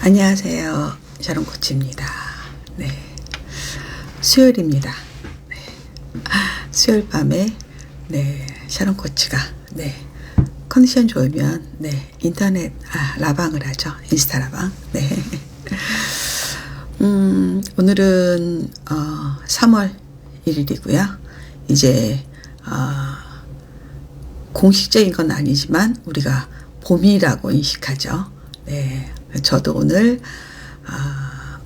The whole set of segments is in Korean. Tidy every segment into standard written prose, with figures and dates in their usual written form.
안녕하세요. 샤론 코치입니다. 네. 수요일입니다. 네. 수요일 밤에, 네. 샤론 코치가, 네. 컨디션 좋으면, 네. 인터넷, 라방을 하죠. 인스타 라방. 네. 오늘은, 3월 1일이고요. 이제, 공식적인 건 아니지만, 우리가 봄이라고 인식하죠. 네. 저도 오늘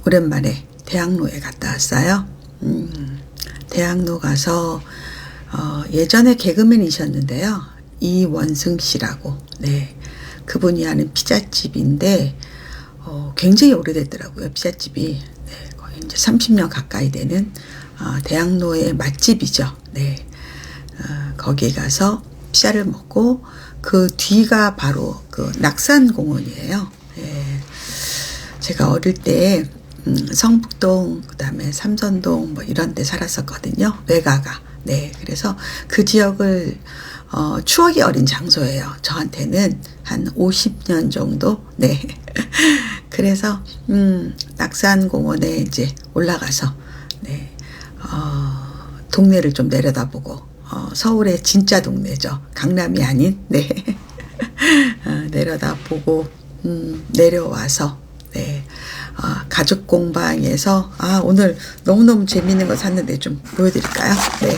오랜만에 대학로에 갔다 왔어요. 대학로 가서 예전에 개그맨이셨는데요. 이원승 씨라고, 네, 그분이 하는 피자집인데 굉장히 오래됐더라고요. 피자집이, 네, 거의 이제 30년 가까이 되는 대학로의 맛집이죠. 네, 거기에 가서 피자를 먹고 그 뒤가 바로 그 낙산공원이에요. 네. 제가 어릴 때 성북동, 그다음에 삼선동 뭐 이런 데 살았었거든요. 외가가. 네. 그래서 그 지역을 추억이 어린 장소예요. 저한테는 한 50년 정도. 네. 그래서 낙산공원에 이제 올라가서, 네. 동네를 좀 내려다보고, 서울의 진짜 동네죠. 강남이 아닌. 네. 내려다보고 내려와서, 네. 가죽 공방에서, 오늘 너무너무 재밌는 거 샀는데 좀 보여드릴까요? 네.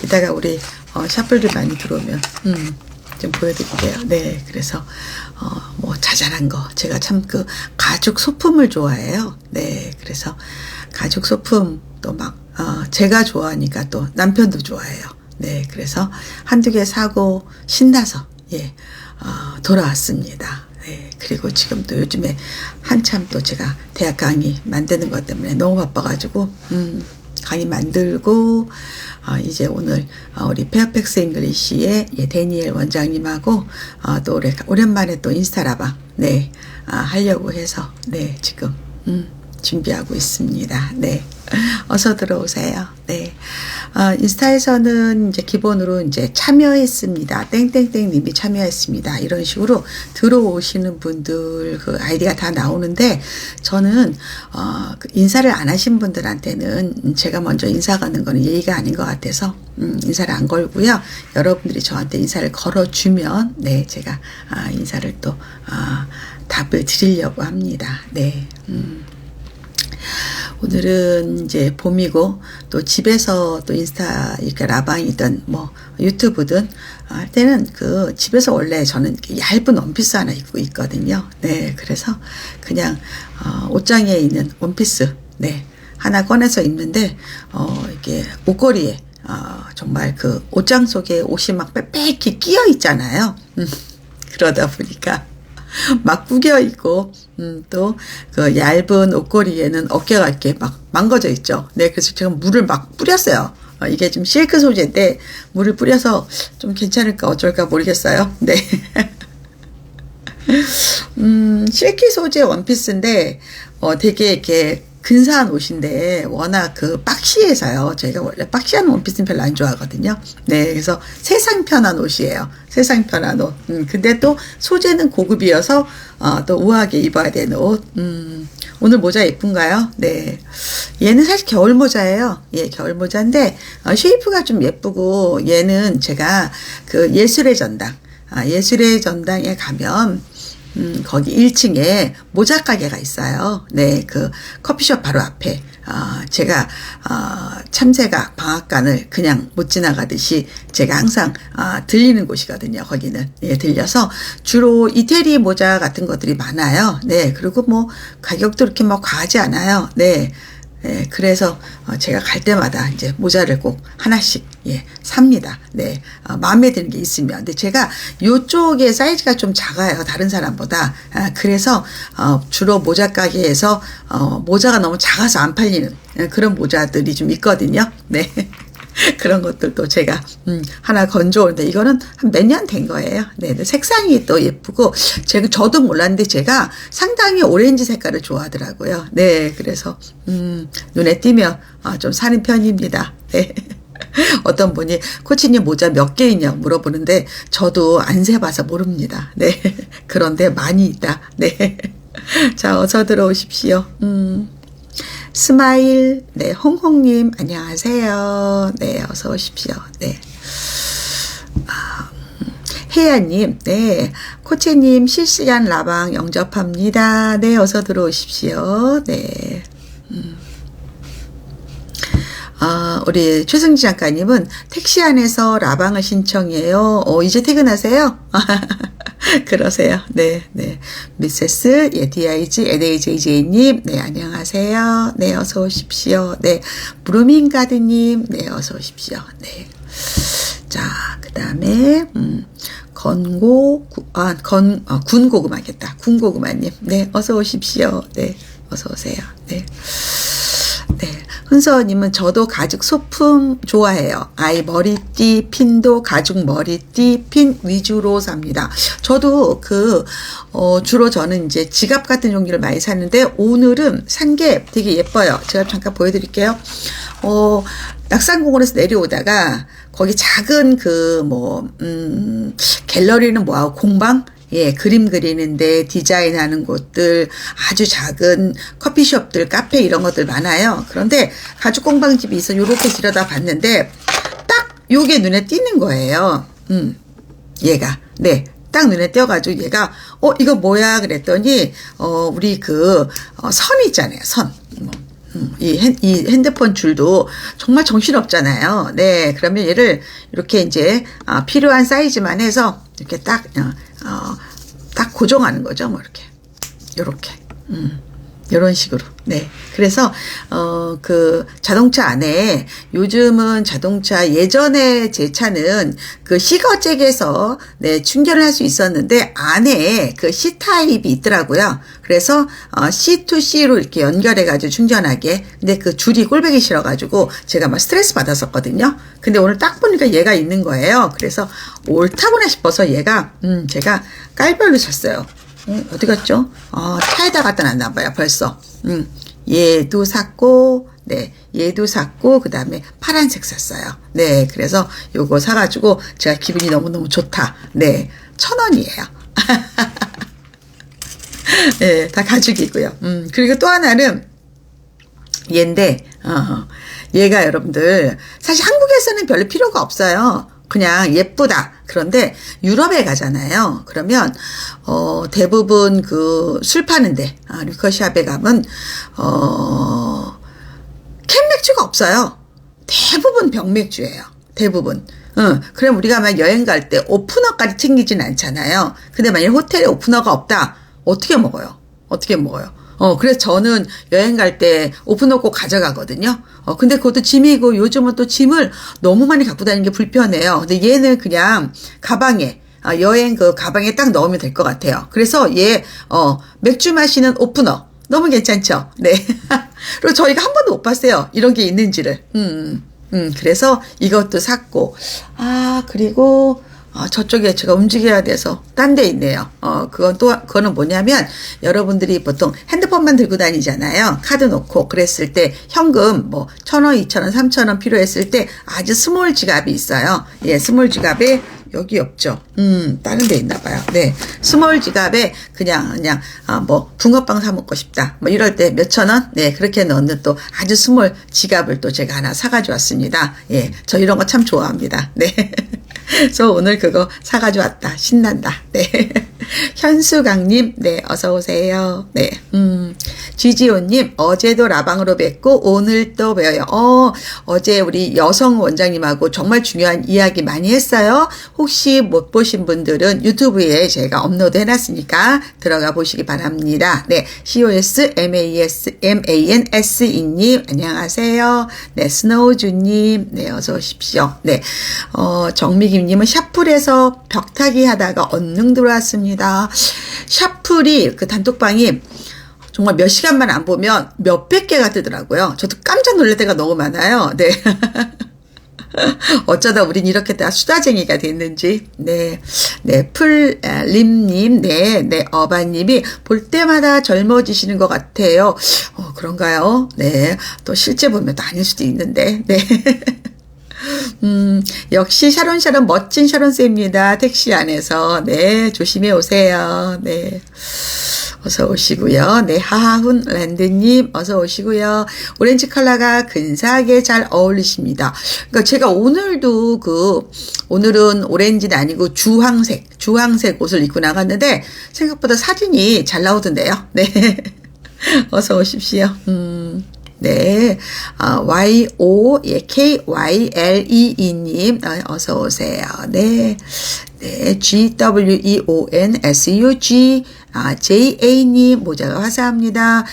이따가 우리, 샤플들 많이 들어오면, 좀 보여드릴게요. 네. 그래서, 뭐, 자잘한 거. 제가 참 가죽 소품을 좋아해요. 네. 그래서, 가죽 소품 또 막, 제가 좋아하니까 또 남편도 좋아해요. 네. 그래서 한두 개 사고 신나서, 예, 돌아왔습니다. 네, 그리고 지금 또 요즘에 한참 또 제가 대학 강의 만드는 것 때문에 너무 바빠가지고, 강의 만들고, 이제 오늘, 우리 페어팩스 잉글리시의 데니엘 원장님하고, 또 오랜만에 또 인스타라방, 네, 하려고 해서, 네, 지금, 준비하고 있습니다. 네. 어서 들어오세요. 네. 인스타에서는 이제 기본으로 이제 참여했습니다. 땡땡땡 님이 참여했습니다. 이런 식으로 들어오시는 분들 그 아이디가 다 나오는데, 저는, 인사를 안 하신 분들한테는 제가 먼저 인사 가는 거는 예의가 아닌 것 같아서, 인사를 안 걸고요. 여러분들이 저한테 인사를 걸어주면, 네, 제가, 인사를 또, 답을 드리려고 합니다. 네. 오늘은 이제 봄이고, 또 집에서 또 인스타 이렇게 라방이든 뭐 유튜브든 할 때는 집에서 원래 저는 이렇게 얇은 원피스 하나 입고 있거든요. 네. 그래서 그냥 옷장에 있는 원피스, 네, 하나 꺼내서 입는데, 이게 옷걸이에 정말 그 옷장 속에 옷이 막 빽빽히 끼어 있잖아요. 그러다 보니까 막 구겨 있고, 또, 얇은 옷걸이에는 어깨가 이렇게 막 망가져 있죠. 네, 그래서 제가 물을 막 뿌렸어요. 이게 좀 실크 소재인데, 물을 뿌려서 좀 괜찮을까 어쩔까 모르겠어요. 네. 실크 소재 원피스인데, 되게 이렇게 근사한 옷인데, 워낙 박시해서요. 저희가 원래 박시한 원피스는 별로 안 좋아하거든요. 네, 그래서 세상 편한 옷이에요. 세상 편한 옷. 근데 또 소재는 고급이어서, 또 우아하게 입어야 되는 옷. 오늘 모자 예쁜가요? 네. 얘는 사실 겨울 모자예요. 예, 겨울 모자인데, 쉐이프가 좀 예쁘고, 얘는 제가 예술의 전당, 예술의 전당에 가면, 거기 1층에 모자 가게가 있어요. 네, 커피숍 바로 앞에. 제가, 참새가 방앗간을 그냥 못 지나가듯이 제가 항상, 들리는 곳이거든요. 거기는. 예, 들려서 주로 이태리 모자 같은 것들이 많아요. 네, 그리고 뭐, 가격도 이렇게 뭐 과하지 않아요. 네. 네, 그래서 제가 갈 때마다 이제 모자를 꼭 하나씩, 예, 삽니다. 네, 마음에 드는 게 있으면. 근데 제가 요쪽의 사이즈가 좀 작아요, 다른 사람보다. 그래서 주로 모자 가게에서 모자가 너무 작아서 안 팔리는 그런 모자들이 좀 있거든요. 네. 그런 것들도 제가 하나 건져오는데, 이거는 한 몇 년 된 거예요. 네, 색상이 또 예쁘고, 저도 몰랐는데 제가 상당히 오렌지 색깔을 좋아하더라고요. 네, 그래서 눈에 띄면 좀 사는 편입니다. 네. 어떤 분이 코치님 모자 몇 개 있냐고 물어보는데 저도 안 세봐서 모릅니다. 네. 그런데 많이 있다. 네. 자, 어서 들어오십시오. 스마일, 네, 홍홍님, 안녕하세요. 네, 어서 오십시오. 네. 혜야님, 네. 코체님, 실시간 라방 영접합니다. 네, 어서 들어오십시오. 네. 우리 최승지 작가님은 택시 안에서 라방을 신청해요. 이제 퇴근하세요? 그러세요. 네, 네. 미세스, DIG, NAJJ님, 네, 안녕하세요. 네, 어서 오십시오. 네. 브루밍가드님, 네, 어서 오십시오. 네. 자, 그 다음에, 군고구마겠다. 군고구마님, 네, 어서 오십시오. 네, 어서 오세요. 네. 네. 흔서님은 저도 가죽 소품 좋아해요. 아이 머리띠 핀도 가죽 머리띠 핀 위주로 삽니다. 저도 주로 저는 이제 지갑 같은 종류를 많이 사는데 오늘은 산 게 되게 예뻐요. 제가 잠깐 보여드릴게요. 낙산공원에서 내려오다가 거기 작은 갤러리는 뭐하고 공방? 예, 그림 그리는데 디자인하는 곳들, 아주 작은 커피숍들, 카페 이런 것들 많아요. 그런데 가죽 공방집이 있어 요렇게 들여다 봤는데 딱 요게 눈에 띄는 거예요. 얘가. 네. 딱 눈에 띄어가지고 얘가 이거 뭐야 그랬더니 우리 선 있잖아요. 선. 이 핸드폰 줄도 정말 정신없잖아요. 네. 그러면 얘를 이렇게 이제 필요한 사이즈만 해서 이렇게 딱 고정하는 거죠. 뭐 요렇게. 요런 식으로. 네. 그래서, 자동차 안에, 요즘은 자동차, 예전에 제 차는 C거잭에서, 네, 충전을 할 수 있었는데, 안에 C타입이 있더라고요. 그래서, C2C로 이렇게 연결해가지고 충전하게. 근데 줄이 꼴보기 싫어가지고, 제가 막 스트레스 받았었거든요. 근데 오늘 딱 보니까 얘가 있는 거예요. 그래서, 옳다구나 싶어서 얘가, 제가 깔별로 샀어요. 어디 갔죠? 차에다 갖다 놨나봐요, 벌써. 얘도 샀고, 네, 얘도 샀고, 그 다음에 파란색 샀어요. 네, 그래서 요거 사가지고 제가 기분이 너무너무 좋다. 네, 1,000원이에요. 네, 다 가죽이고요. 그리고 또 하나는 얘인데, 얘가 여러분들, 사실 한국에서는 별로 필요가 없어요. 그냥 예쁘다. 그런데 유럽에 가잖아요. 그러면 대부분 술 파는데 리커샵에 가면 캔 맥주가 없어요. 대부분 병맥주예요. 대부분. 그럼 우리가 막 여행 갈 때 오프너까지 챙기진 않잖아요. 근데 만약 호텔에 오프너가 없다. 어떻게 먹어요? 그래서 저는 여행 갈 때 오프너 꼭 가져가거든요. 근데 그것도 짐이고 요즘은 또 짐을 너무 많이 갖고 다니는 게 불편해요. 근데 얘는 그냥 가방에, 여행 가방에 딱 넣으면 될 것 같아요. 그래서 얘, 맥주 마시는 오프너. 너무 괜찮죠? 네. 그리고 저희가 한 번도 못 봤어요. 이런 게 있는지를. 그래서 이것도 샀고. 그리고, 저쪽에 제가 움직여야 돼서 딴 데 있네요. 그거는 뭐냐면 여러분들이 보통 핸드폰만 들고 다니잖아요. 카드 놓고 그랬을 때 현금 1,000원, 2,000원, 3,000원 필요했을 때 아주 스몰 지갑이 있어요. 예, 스몰 지갑에 여기 없죠. 다른 데 있나 봐요. 네. 스몰 지갑에 그냥 붕어빵 사 먹고 싶다. 이럴 때 몇천 원? 네. 그렇게 넣는 또 아주 스몰 지갑을 또 제가 하나 사가지고 왔습니다. 예. 저 이런 거 참 좋아합니다. 네. 그래서 오늘 그거 사가지고 왔다. 신난다. 네. 현수강님, 네. 어서오세요. 네. 지지호님, 어제도 라방으로 뵙고 오늘 또 뵈어요. 어제 우리 여성 원장님하고 정말 중요한 이야기 많이 했어요. 혹시 못 보신 분들은 유튜브에 제가 업로드 해놨으니까 들어가 보시기 바랍니다. 네. COSMANSE님, 안녕하세요. 네. 스노우주님, 네. 어서 오십시오. 네. 정미김님은 샤플에서 벽타기 하다가 언능 들어왔습니다. 샤플이 단톡방이 정말 몇 시간만 안 보면 몇백 개가 뜨더라고요. 저도 깜짝 놀랄 때가 너무 많아요. 네. 어쩌다 우린 이렇게 다 수다쟁이가 됐는지. 네. 네. 풀림님, 네. 네. 어바님이 볼 때마다 젊어지시는 것 같아요. 그런가요? 네. 또 실제 보면 또 아닐 수도 있는데. 네. 역시 샤론샤론 멋진 샤론쌤입니다. 택시 안에서. 네. 조심해 오세요. 네. 어서 오시고요. 네, 하하훈 랜드님 어서 오시고요. 오렌지 컬러가 근사하게 잘 어울리십니다. 그러니까 제가 오늘도 오늘은 오렌지는 아니고 주황색 옷을 입고 나갔는데 생각보다 사진이 잘 나오던데요. 네. 어서 오십시오. 네. KYLEE님, 어서 오세요. 네. 네. GWEONSUG, JA님, 모자가 화사합니다.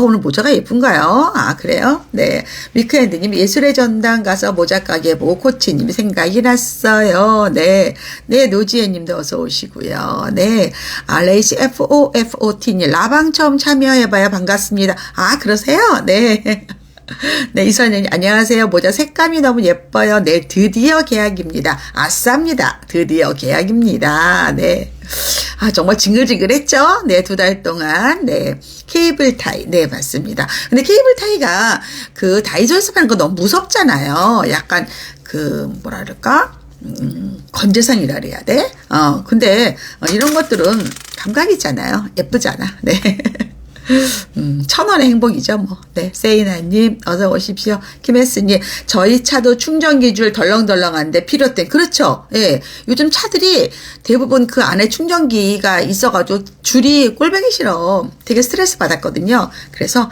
오늘 모자가 예쁜가요? 그래요? 네. 미크핸드님, 예술의 전당 가서 모자 가게 보고 코치님 생각이 났어요. 네. 네. 노지혜님도 어서 오시고요. 네. 레이시 FOFOT님, 라방 처음 참여해봐야 반갑습니다. 그러세요? 네. 네, 이선영님, 안녕하세요. 모자 색감이 너무 예뻐요. 네, 드디어 계약입니다. 아싸입니다. 드디어 계약입니다. 네. 정말 징글징글했죠? 네, 2달 동안. 네. 케이블 타이. 네, 맞습니다. 근데 케이블 타이가 다이소에서 파는 거 너무 무섭잖아요. 약간 뭐라 그럴까? 건재상이라 그래야 돼? 근데, 이런 것들은 감각 있잖아요. 예쁘잖아. 네. 1,000원의 행복이죠, 뭐. 네. 세이나님, 어서 오십시오. 김혜스님, 저희 차도 충전기 줄 덜렁덜렁한데 필요된, 그렇죠. 예. 요즘 차들이 대부분 그 안에 충전기가 있어가지고 줄이 꼴보기 싫어. 되게 스트레스 받았거든요. 그래서,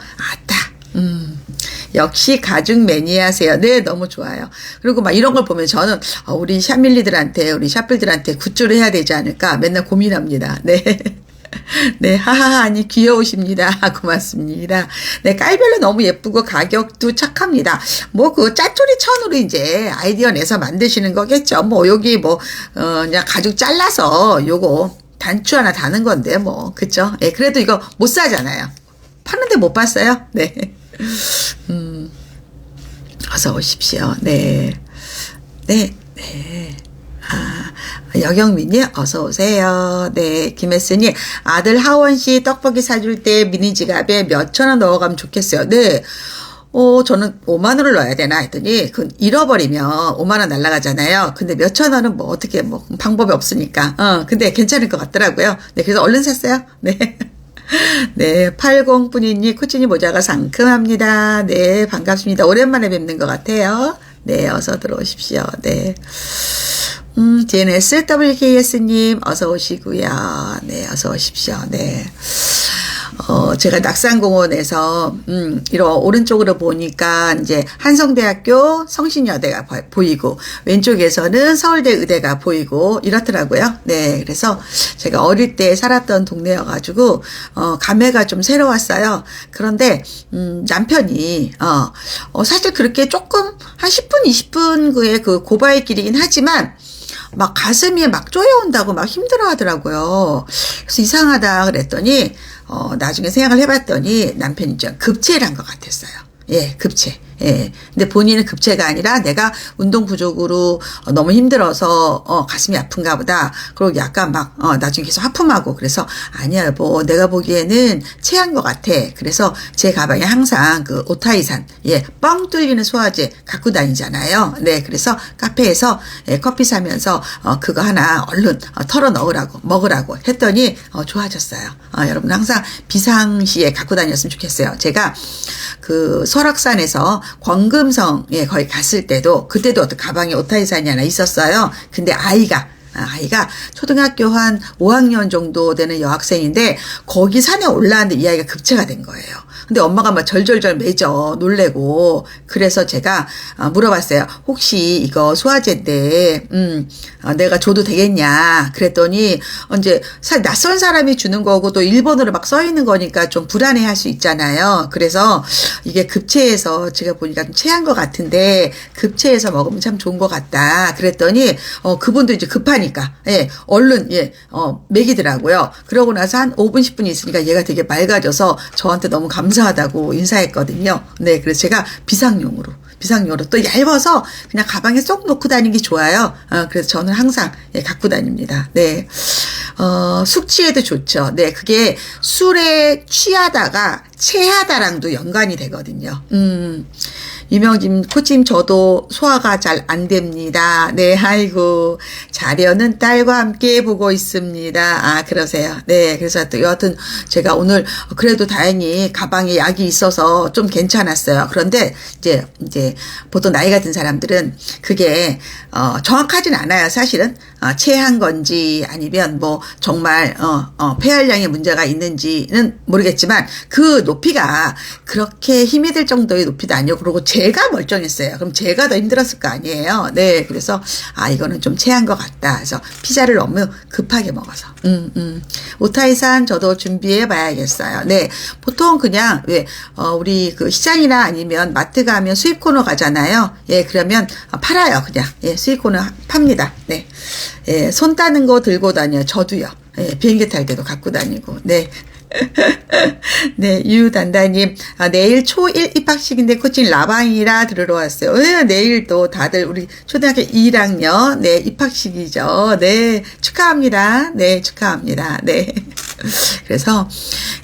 역시 가죽 매니아세요. 네, 너무 좋아요. 그리고 막 이런 걸 보면 저는, 우리 샤밀리들한테, 우리 샤플들한테 굿즈를 해야 되지 않을까 맨날 고민합니다. 네. 네, 하하하니 귀여우십니다. 고맙습니다. 네, 깔별로 너무 예쁘고 가격도 착합니다. 짜투리 천으로 이제 아이디어 내서 만드시는 거겠죠. 여기 그냥 가죽 잘라서 요거 단추 하나 다는 건데, 그쵸? 예, 그래도 이거 못 사잖아요. 파는데 못 봤어요? 네. 어서 오십시오. 네. 네, 네. 여경민님 어서 오세요. 네, 김혜스님 아들 하원씨 떡볶이 사줄 때 미니 지갑에 몇천 원 넣어가면 좋겠어요. 네, 저는 5만 원을 넣어야 되나 했더니 잃어버리면 5만 원 날라가잖아요. 근데 몇천 원은 어떻게 방법이 없으니까 근데 괜찮을 것 같더라고요. 네, 그래서 얼른 샀어요. 네. 네, 80분이님 코치님 모자가 상큼합니다. 네, 반갑습니다. 오랜만에 뵙는 것 같아요. 네, 어서 들어오십시오. 네. DNSWKS님, 어서 오시고요. 네, 어서 오십시오. 네. 제가 낙산공원에서, 이런 오른쪽으로 보니까 이제 한성대학교 성신여대가 보이고, 왼쪽에서는 서울대 의대가 보이고, 이렇더라고요. 네. 그래서 제가 어릴 때 살았던 동네여가지고, 감회가 좀 새로웠어요. 그런데, 남편이, 사실 그렇게 조금, 한 10분, 20분 그의 고바의 길이긴 하지만, 가슴이 쪼여온다고 힘들어 하더라고요. 그래서 이상하다 그랬더니, 나중에 생각을 해봤더니 남편이 좀 급체를 한 것 같았어요. 예, 급체. 예. 근데 본인은 급체가 아니라 내가 운동 부족으로 너무 힘들어서 가슴이 아픈가 보다. 그리고 약간 나중에 계속 하품하고 그래서 아니야 여보 내가 보기에는 체한 것 같아. 그래서 제 가방에 항상 오타이산 뻥 뚫리는 소화제 갖고 다니잖아요. 네, 그래서 카페에서 커피 사면서 그거 하나 얼른 털어 먹으라고 했더니 좋아졌어요. 여러분 항상 비상시에 갖고 다녔으면 좋겠어요. 제가 설악산에서 광금성에 거기 갔을 때도 그때도 어떤 가방에 오타이산이 하나 있었어요. 근데 아이가 초등학교 한 5학년 정도 되는 여학생인데 거기 산에 올라왔는데 이 아이가 급체가 된 거예요. 근데 엄마가 절절절 매져 놀래고 그래서 제가 물어봤어요. 혹시 이거 소화제인데 내가 줘도 되겠냐 그랬더니 이제 낯선 사람이 주는 거고 또 일본어로 써 있는 거니까 좀 불안해할 수 있잖아요. 그래서 이게 급체해서 제가 보니까 좀 체한 것 같은데 급체해서 먹으면 참 좋은 것 같다 그랬더니 그분도 이제 급하니까 얼른 먹이더라고요. 그러고 나서 한 5분 10분 있으니까 얘가 되게 맑아져서 저한테 너무 감사하다고 인사했거든요. 네, 그래서 제가 비상용으로 또 얇아서 그냥 가방에 쏙 놓고 다니는 게 좋아요. 그래서 저는 항상 갖고 다닙니다. 네. 숙취에도 좋죠. 네, 그게 술에 취하다가 체하다랑도 연관이 되거든요. 유명진 코치님 저도 소화가 잘 안 됩니다. 네, 아이고 자려는 딸과 함께 보고 있습니다. 아 그러세요. 네, 그래서 또 여하튼 제가 오늘 그래도 다행히 가방에 약이 있어서 좀 괜찮았어요. 그런데 이제 보통 나이가 든 사람들은 그게 정확하진 않아요. 사실은 체한 건지 아니면 뭐 정말 폐활량에 문제가 있는지는 모르겠지만 그 높이가 그렇게 힘이 들 정도의 높이도 아니고 그리고 제가 멀쩡했어요. 그럼 제가 더 힘들었을 거 아니에요. 네, 그래서 이거는 좀 체한 것 같다. 그래서 피자를 너무 급하게 먹어서 오타이산 저도 준비해 봐야겠어요. 네, 보통 그냥 왜 우리 그 시장이나 아니면 마트 가면 수입 코너 가잖아요. 예, 그러면 팔아요. 그냥 예, 수입 코너 팝니다. 네, 예, 손 따는 거 들고 다녀요. 저도요. 예, 비행기 탈 때도 갖고 다니고. 네. 네, 유단다님, 내일 초1 입학식인데 코칭 라방이라 들으러 왔어요. 내일 또 다들 우리 초등학교 2학년, 네, 입학식이죠. 네, 축하합니다. 네, 축하합니다. 네. 그래서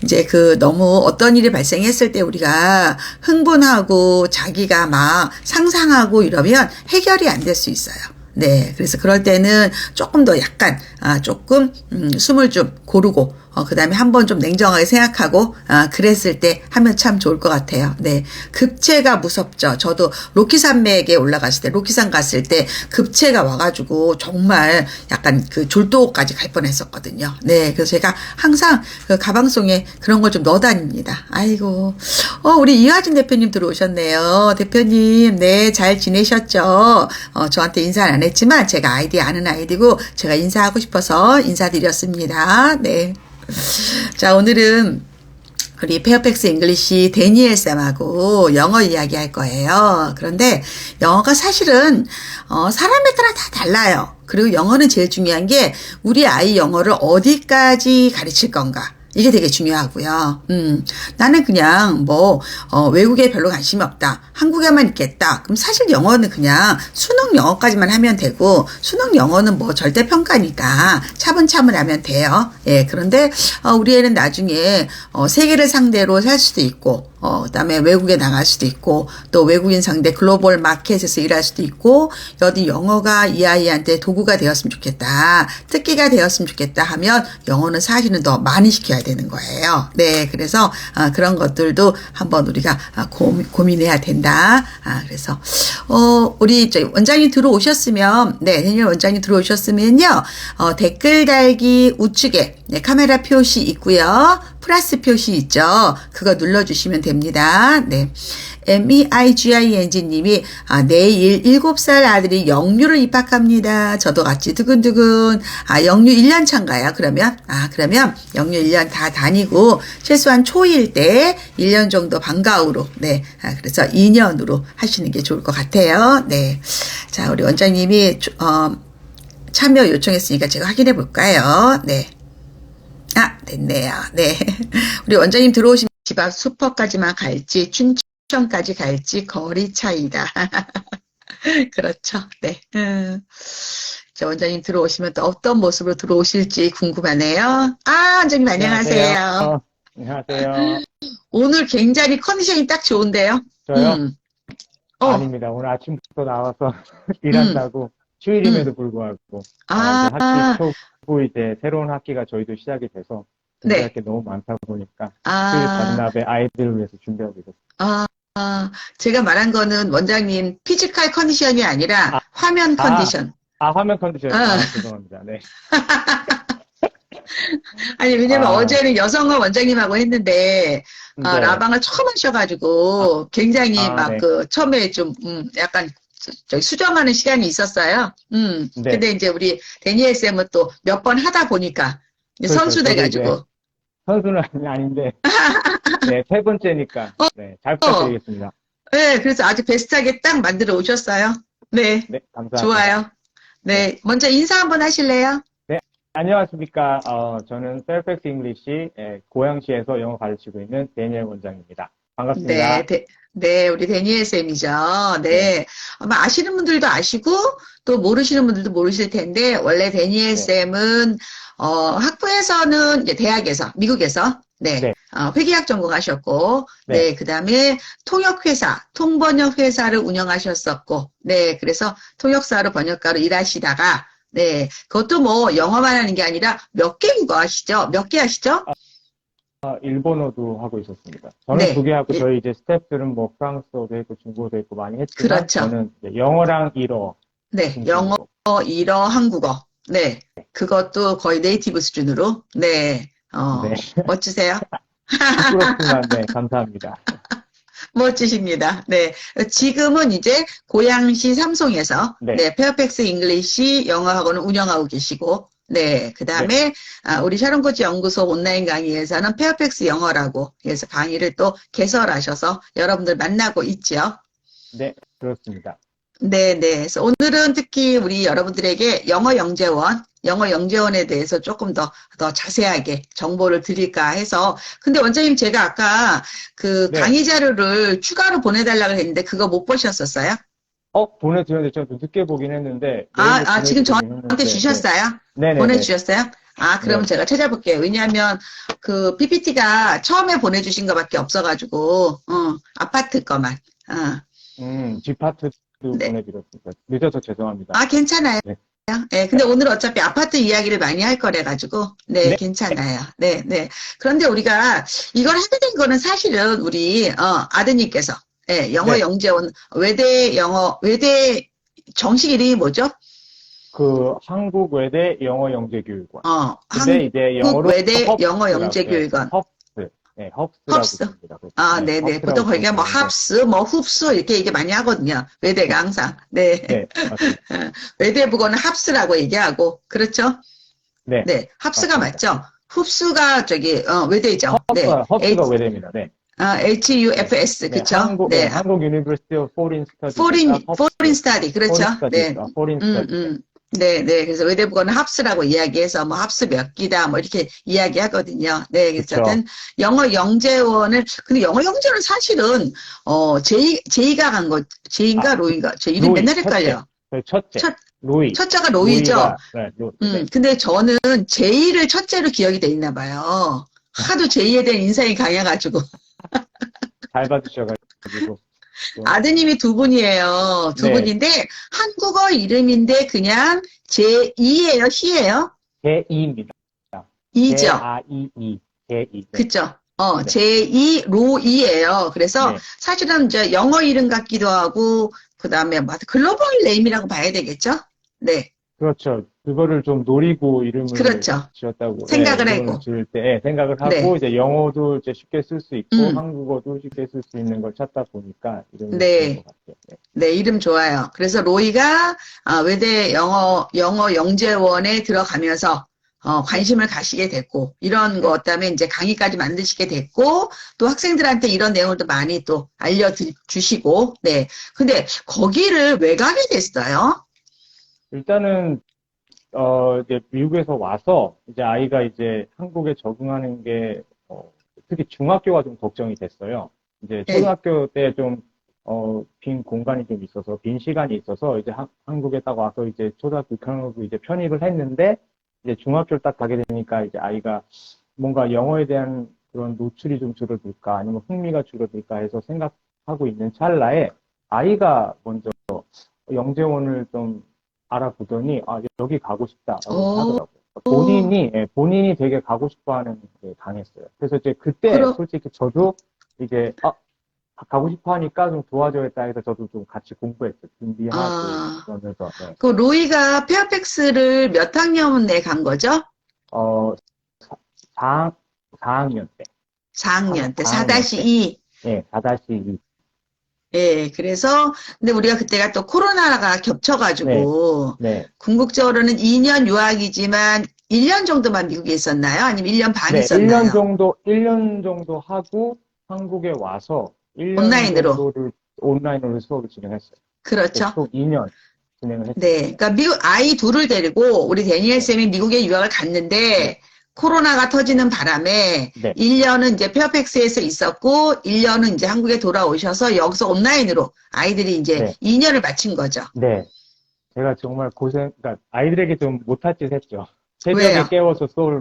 이제 너무 어떤 일이 발생했을 때 우리가 흥분하고 자기가 막 상상하고 이러면 해결이 안 될 수 있어요. 네, 그래서 그럴 때는 조금 더 약간, 조금, 숨을 좀 고르고, 그 다음에 한번 좀 냉정하게 생각하고, 그랬을 때 하면 참 좋을 것 같아요. 네. 급체가 무섭죠. 저도 로키산맥에 올라갔을 때, 로키산 갔을 때 급체가 와가지고 정말 약간 그 졸도까지 갈 뻔 했었거든요. 네. 그래서 제가 항상 그 가방송에 그런 걸 좀 넣어 다닙니다. 아이고. 우리 이화진 대표님 들어오셨네요. 대표님, 네. 잘 지내셨죠? 저한테 인사는 안 했지만 제가 아는 아이디고 제가 인사하고 싶어서 인사드렸습니다. 네. 자, 오늘은 우리 페어팩스 잉글리시 데니엘 쌤하고 영어 이야기 할 거예요. 그런데 영어가 사실은 사람에 따라 다 달라요. 그리고 영어는 제일 중요한 게 우리 아이 영어를 어디까지 가르칠 건가. 이게 되게 중요하고요. 나는 그냥 외국에 별로 관심이 없다. 한국에만 있겠다. 그럼 사실 영어는 그냥 수능 영어까지만 하면 되고, 수능 영어는 절대평가니까 차분차분 하면 돼요. 예, 그런데, 우리 애는 나중에, 세계를 상대로 살 수도 있고, 그다음에 외국에 나갈 수도 있고, 또 외국인 상대 글로벌 마켓에서 일할 수도 있고, 여기 영어가 이 아이한테 도구가 되었으면 좋겠다. 특기가 되었으면 좋겠다 하면 영어는 사실은 더 많이 시켜야 되는 거예요. 네, 그래서 그런 것들도 한번 우리가 고민해야 된다. 그래서 우리 원장님 들어오셨으면, 네, 데니엘 원장님 들어오셨으면요, 댓글 달기 우측에 네, 카메라 표시 있고요. 플러스 표시 있죠. 그거 눌러주시면 됩니다. 네. MEIGING 님이 내일 7살 아들이 영유를 입학합니다. 저도 같이 두근두근. 영유 1년 차인가요? 그러면 영유 1년 다 다니고 최소한 초1 때 1년 정도 방과후로 네. 그래서 2년으로 하시는 게 좋을 것 같아요. 네. 자, 우리 원장님이 참여 요청했으니까 제가 확인해 볼까요? 네. 됐네요. 네. 우리 원장님 들어오시면 집 앞 슈퍼까지만 갈지, 춘천까지 갈지, 거리 차이다. 그렇죠. 네. 자, 원장님 들어오시면 또 어떤 모습으로 들어오실지 궁금하네요. 원장님 안녕하세요. 안녕하세요. 오늘 굉장히 컨디션이 딱 좋은데요? 저요? 아닙니다. 오늘 아침부터 나와서 일한다고 휴일임에도 불구하고 이제 학기 초고 이제 새로운 학기가 저희도 시작이 돼서 준비할 게 너무 많다 보니까 휴일 반납에 아이들을 위해서 준비하고 있었어요. 제가 말한 거는 원장님 피지컬 컨디션이 아니라 화면 컨디션. 화면 컨디션. 죄송합니다. 네. 아니, 왜냐면 어제는 여성어 원장님하고 했는데, 네. 라방을 처음 하셔가지고, 굉장히 막 네. 처음에 좀, 약간, 수정하는 시간이 있었어요. 네. 근데 이제 우리 데니엘 쌤은 또 몇 번 하다 보니까, 그렇죠. 선수 돼가지고. 선수는 아닌데, 네, 세 번째니까, 네, 잘 부탁드리겠습니다. 네, 그래서 아주 베스트하게 딱 만들어 오셨어요. 네. 네, 감사합니다. 좋아요. 네, 먼저 인사 한번 하실래요? 안녕하십니까. 저는 페어팩스 잉글리시 고양시에서 영어 가르치고 있는 데니엘 원장입니다. 반갑습니다. 네, 우리 데니엘 쌤이죠. 네. 아마 아시는 분들도 아시고, 또 모르시는 분들도 모르실 텐데, 원래 데니엘 쌤은, 학부에서는, 이제 대학에서, 미국에서, 네. 회계학 전공하셨고, 네. 네, 그 다음에 통역회사, 통번역회사를 운영하셨었고, 네, 그래서 통역사로 번역가로 일하시다가, 네, 그것도 뭐 영어만 하는 게 아니라 몇 개 국어 하시죠? 몇 개 하시죠? 일본어도 하고 있었습니다. 저는 두 네, 개 하고 저희 이제 스태프들은 뭐 프랑스어도 했고 중국어도 했고 많이 했지만 그렇죠. 저는 이제 영어랑 일어 네, 영어, 중심으로. 일어, 한국어. 네, 그것도 거의 네이티브 수준으로. 네, 네. 멋지세요? 부끄럽지만 네, 감사합니다. 멋지십니다. 네. 지금은 이제 고양시 삼송에서, 네. 네, 페어팩스 잉글리시 영어 학원을 운영하고 계시고, 네. 그 다음에, 우리 샤론 코치 연구소 온라인 강의에서는 페어팩스 영어라고 해서 강의를 또 개설하셔서 여러분들 만나고 있죠. 네, 그렇습니다. 네, 네. 그래서 오늘은 특히 우리 여러분들에게 영어 영재원에 대해서 조금 더 자세하게 정보를 드릴까 해서. 근데 원장님 제가 아까 그 네. 강의 자료를 추가로 보내달라고 했는데 그거 못 보셨었어요? 보내드렸는데 좀 늦게 보긴 했는데 지금 보내드리긴 저한테 했는데, 주셨어요? 네네네. 보내주셨어요? 그럼 네. 제가 찾아볼게요. 왜냐하면 그 PPT가 처음에 보내주신 것밖에 없어가지고, 아파트 거만. G파트도 네. 보내드렸습니다. 늦어서 죄송합니다. 괜찮아요. 네. 네, 근데 오늘 어차피 아파트 이야기를 많이 할 거래가지고, 네, 네. 괜찮아요. 네, 네. 그런데 우리가 이걸 하게 된 거는 사실은 우리, 아드님께서, 네, 영어 네. 영재원, 외대 정식 이름이 뭐죠? 한국 외대 영어 영재교육원. 근데 이제 한국 영어로 외대 영어 헙스라고, 영재교육원. 헙스. 네, 헙스라고 헙스. 부릅니다. 네네. 헙스라고 보통 거기가 뭐 부르는데, 합스, 뭐 흡수 이렇게 얘기 많이 하거든요. 외대가 항상. 네. 네, 맞습니다. 외대부고는 합스라고 얘기하고, 그렇죠? 네, 네. 합스가 맞습니다. 맞죠? 흡수가 외대죠. 네. 헙스가 외대입니다. 네. HUFS, 네, 그쵸? 한국 유니버시티 오브 포린 스터디. Foreign Study, 그렇죠? 네. 포린 스터디. 네, 네. 그래서 외대부고는 합스라고 이야기해서 뭐 합스 몇 기다 뭐 이렇게 이야기하거든요. 네. 그래서 하여튼 영어 영재원을, 근데 영어 영재원은 사실은, 제이가 간 거, 제이인가 로이인가? 저 이름 맨날 헷갈려. 첫째. 로이. 첫째가 로이죠? 네. 근데 저는 제이를 첫째로 기억이 돼 있나 봐요. 하도 제이에 대한 인상이 강해가지고. 잘 봐주셔가지고. 아드님이 두 분이에요. 두 네. 분인데 한국어 이름인데 그냥 제2예요, 시예요? 제2입니다. 이죠. 제-I-E-E. 제2. 그쵸. 네. 제2 로이예요. 그래서 네. 사실은 이제 영어 이름 같기도 하고 그다음에 뭐 글로벌 네임이라고 봐야 되겠죠? 네. 그렇죠. 그거를 좀 노리고 이름을 그렇죠. 지었다고. 생각을 네, 하고. 이름을 지을 때 생각을 하고 네. 이제 영어도 이제 쉽게 쓸 수 있고 한국어도 쉽게 쓸 수 있는 걸 찾다 보니까 이름이 네. 좋은 것 같아요. 네. 네, 이름 좋아요. 그래서 로이가 외대 영어 영재원에 들어가면서 관심을 가시게 됐고, 이런 것 때문에 이제 강의까지 만드시게 됐고, 또 학생들한테 이런 내용을 또 많이 또 알려주시고, 네. 근데 거기를 왜 가게 됐어요? 일단은, 이제 미국에서 와서 이제 아이가 이제 한국에 적응하는 게, 특히 중학교가 좀 걱정이 됐어요. 이제 초등학교 때 좀, 빈 공간이 좀 있어서, 빈 시간이 있어서 이제 한국에 딱 와서 이제 초등학교 6학년으로 이제 편입을 했는데, 이제 중학교를 딱 가게 되니까 이제 아이가 뭔가 영어에 대한 그런 노출이 좀 줄어들까 아니면 흥미가 줄어들까 해서 생각하고 있는 찰나에 아이가 먼저 영재원을 좀 알아보더니 여기 가고 싶다라고 하더라고요. 본인이 되게 가고 싶어하는 게 강했어요. 그래서 이제 그때 솔직히 저도 이제 가고 싶어 하니까 좀 도와줘야겠다 해서 저도 좀 같이 공부했어요. 준비하고 그러면서. 네. 그 로이가 페어팩스를 몇 학년에 간 거죠? 4학년 때. 4학년 때, 4-2. 네, 4-2. 예, 그래서, 근데 우리가 그때가 또 코로나가 겹쳐가지고, 네. 궁극적으로는 2년 유학이지만 1년 정도만 미국에 있었나요? 아니면 1년 반 있었나요? 1년 정도 하고 한국에 와서 1년 온라인으로 온라인으로 수업을 진행했어요. 그렇죠. 총 2년 진행을 했어요. 네, 그러니까 미국 아이 둘을 데리고 우리 데니엘 쌤이 미국에 유학을 갔는데 코로나가 터지는 바람에 1년은 이제 페어팩스에서 있었고 1년은 이제 한국에 돌아오셔서 여기서 온라인으로 아이들이 이제 2년을 마친 거죠. 네. 제가 정말 그러니까 아이들에게 좀 못할 짓 했죠. 새벽에 깨워서 수업을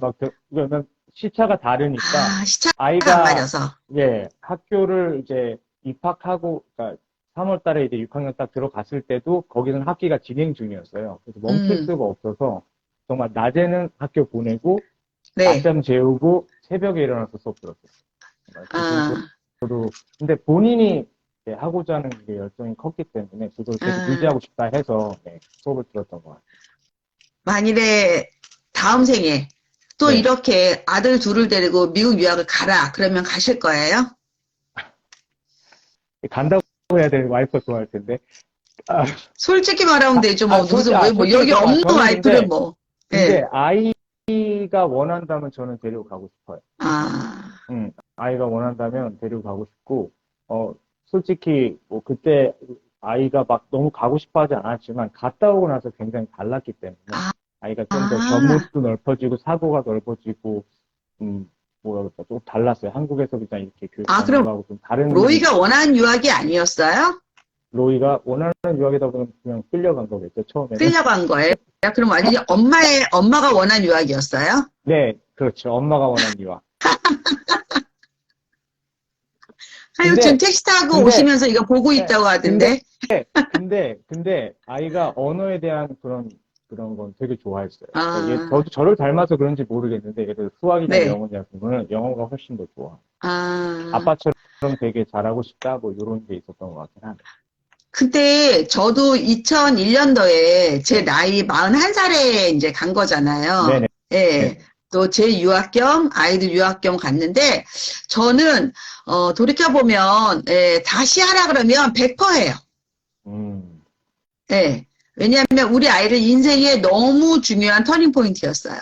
그러면 시차가 다르니까 시차가 안 아이가 맞아서. 예, 학교를 이제 입학하고 그러니까 3월 달에 이제 6학년 딱 들어갔을 때도 거기는 학기가 진행 중이었어요. 그래서 멈출 수가 없어서 정말 낮에는 학교 보내고 네. 낮잠 재우고 새벽에 일어나서 수업 들었어요. 그 정도로. 근데 본인이 하고자 하는 게 열정이 컸기 때문에 그걸 계속 유지하고 싶다 해서 네, 수업을 들었던 것 같아요. 만일에 다음 생에 또 네. 이렇게 아들 둘을 데리고 미국 유학을 가라. 그러면 가실 거예요? 간다고 해야 되는 와이프가 좋아할 텐데. 솔직히 말하면 되죠. 뭐 무슨 뭐 솔직히 여기 없는 저는 와이프를 뭐. 근데 예. 아이가 원한다면 저는 데리고 가고 싶어요. 아. 아이가 원한다면 데리고 가고 싶고, 솔직히 뭐 그때 아이가 막 너무 가고 싶어 하지 않았지만 갔다 오고 나서 굉장히 달랐기 때문에 아이가 좀 더 견문도 넓어지고 사고가 넓어지고, 뭐라 그럴까, 좀 달랐어요. 한국에서 그냥 이렇게 교육하는 거하고 좀 다른. 로이가 원하는 유학이 아니었어요? 로이가 원하는 유학이다 보면 그냥 끌려간 거겠죠, 처음에는. 끌려간 거예요? 그럼 완전히 엄마가 원한 유학이었어요? 네, 그렇죠. 엄마가 원하는 유학. 아유, 지금 택시 타고 오시면서 이거 보고 있다고 하던데. 근데 아이가 언어에 대한 그런 건 되게 좋아했어요. 아. 저를 닮아서 그런지 모르겠는데, 예를 들어 수학이나 네. 영어냐 그러면 영어가 훨씬 더 좋아. 아. 아빠처럼 되게 잘하고 싶다, 뭐 이런 게 있었던 것 같긴 한데. 그때 저도 2001년도에 제 나이 41살에 이제 간 거잖아요. 네네. 예. 네. 또 제 유학 겸 아이들 유학 겸 갔는데 저는 돌이켜보면 예, 다시 하라 그러면 100%예요. 예. 왜냐하면 우리 아이들 인생에 너무 중요한 터닝 포인트였어요.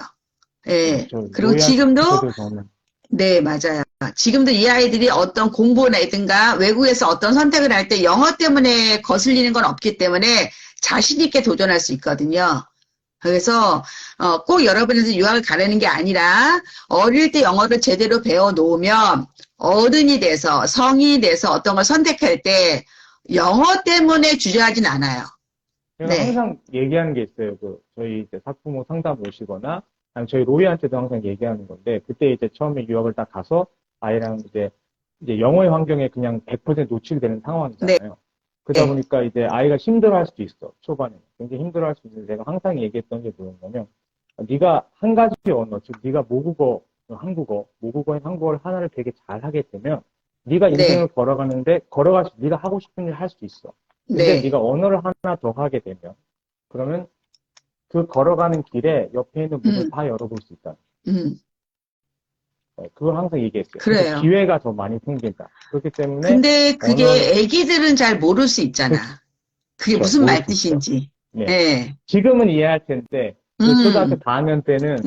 예. 그리고 지금도 네, 맞아요. 지금도 이 아이들이 어떤 공부라든가 외국에서 어떤 선택을 할 때 영어 때문에 거슬리는 건 없기 때문에 자신 있게 도전할 수 있거든요. 그래서 꼭 여러분한테 유학을 가려는 게 아니라 어릴 때 영어를 제대로 배워 놓으면 어른이 돼서 성인이 돼서 어떤 걸 선택할 때 영어 때문에 주저하진 않아요. 제가 항상 얘기하는 게 있어요. 저희 이제 학부모 상담 오시거나 아니 저희 로이한테도 항상 얘기하는 건데 그때 이제 처음에 유학을 딱 가서 아이랑 이제 영어의 환경에 그냥 100% 노출되는 상황이잖아요. 네. 그러다 보니까 이제 아이가 힘들어할 수도 있어. 초반에 굉장히 힘들어할 수 있는데 내가 항상 얘기했던 게 뭐였냐면 네가 한 가지 언어, 즉 네가 모국어인 한국어를 하나를 되게 잘하게 되면 네가 인생을 걸어가는데 네가 하고 싶은 일 할 수 있어. 근데 네가 언어를 하나 더 하게 되면 그러면 그 걸어가는 길에 옆에 있는 문을 다 열어볼 수 있다. 그걸 항상 얘기했어요. 그래요. 기회가 더 많이 생긴다. 그렇기 때문에. 근데 그게 애기들은 잘 모를 수 있잖아. 그게 무슨 말뜻인지. 네. 지금은 이해할 텐데 초등학교 4학년 때는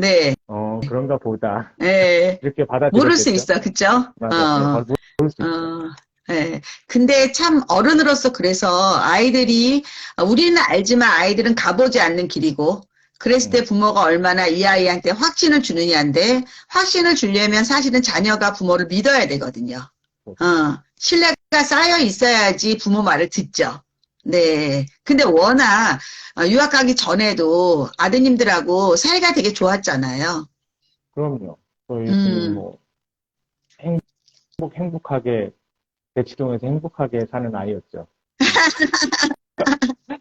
그런가 보다. 이렇게 받아들였겠죠. 모를 수 있어, 그쵸? 맞아요. 모를 수 있죠. 네. 근데 참 어른으로서 그래서 아이들이 우리는 알지만 아이들은 가보지 않는 길이고 그랬을 때 부모가 얼마나 이 아이한테 확신을 주느냐인데 확신을 주려면 사실은 자녀가 부모를 믿어야 되거든요. 신뢰가 쌓여 있어야지 부모 말을 듣죠. 네. 근데 워낙 유학 가기 전에도 아드님들하고 사이가 되게 좋았잖아요. 그럼요. 저희 지금 뭐 행복하게 대치동에서 행복하게 사는 아이였죠.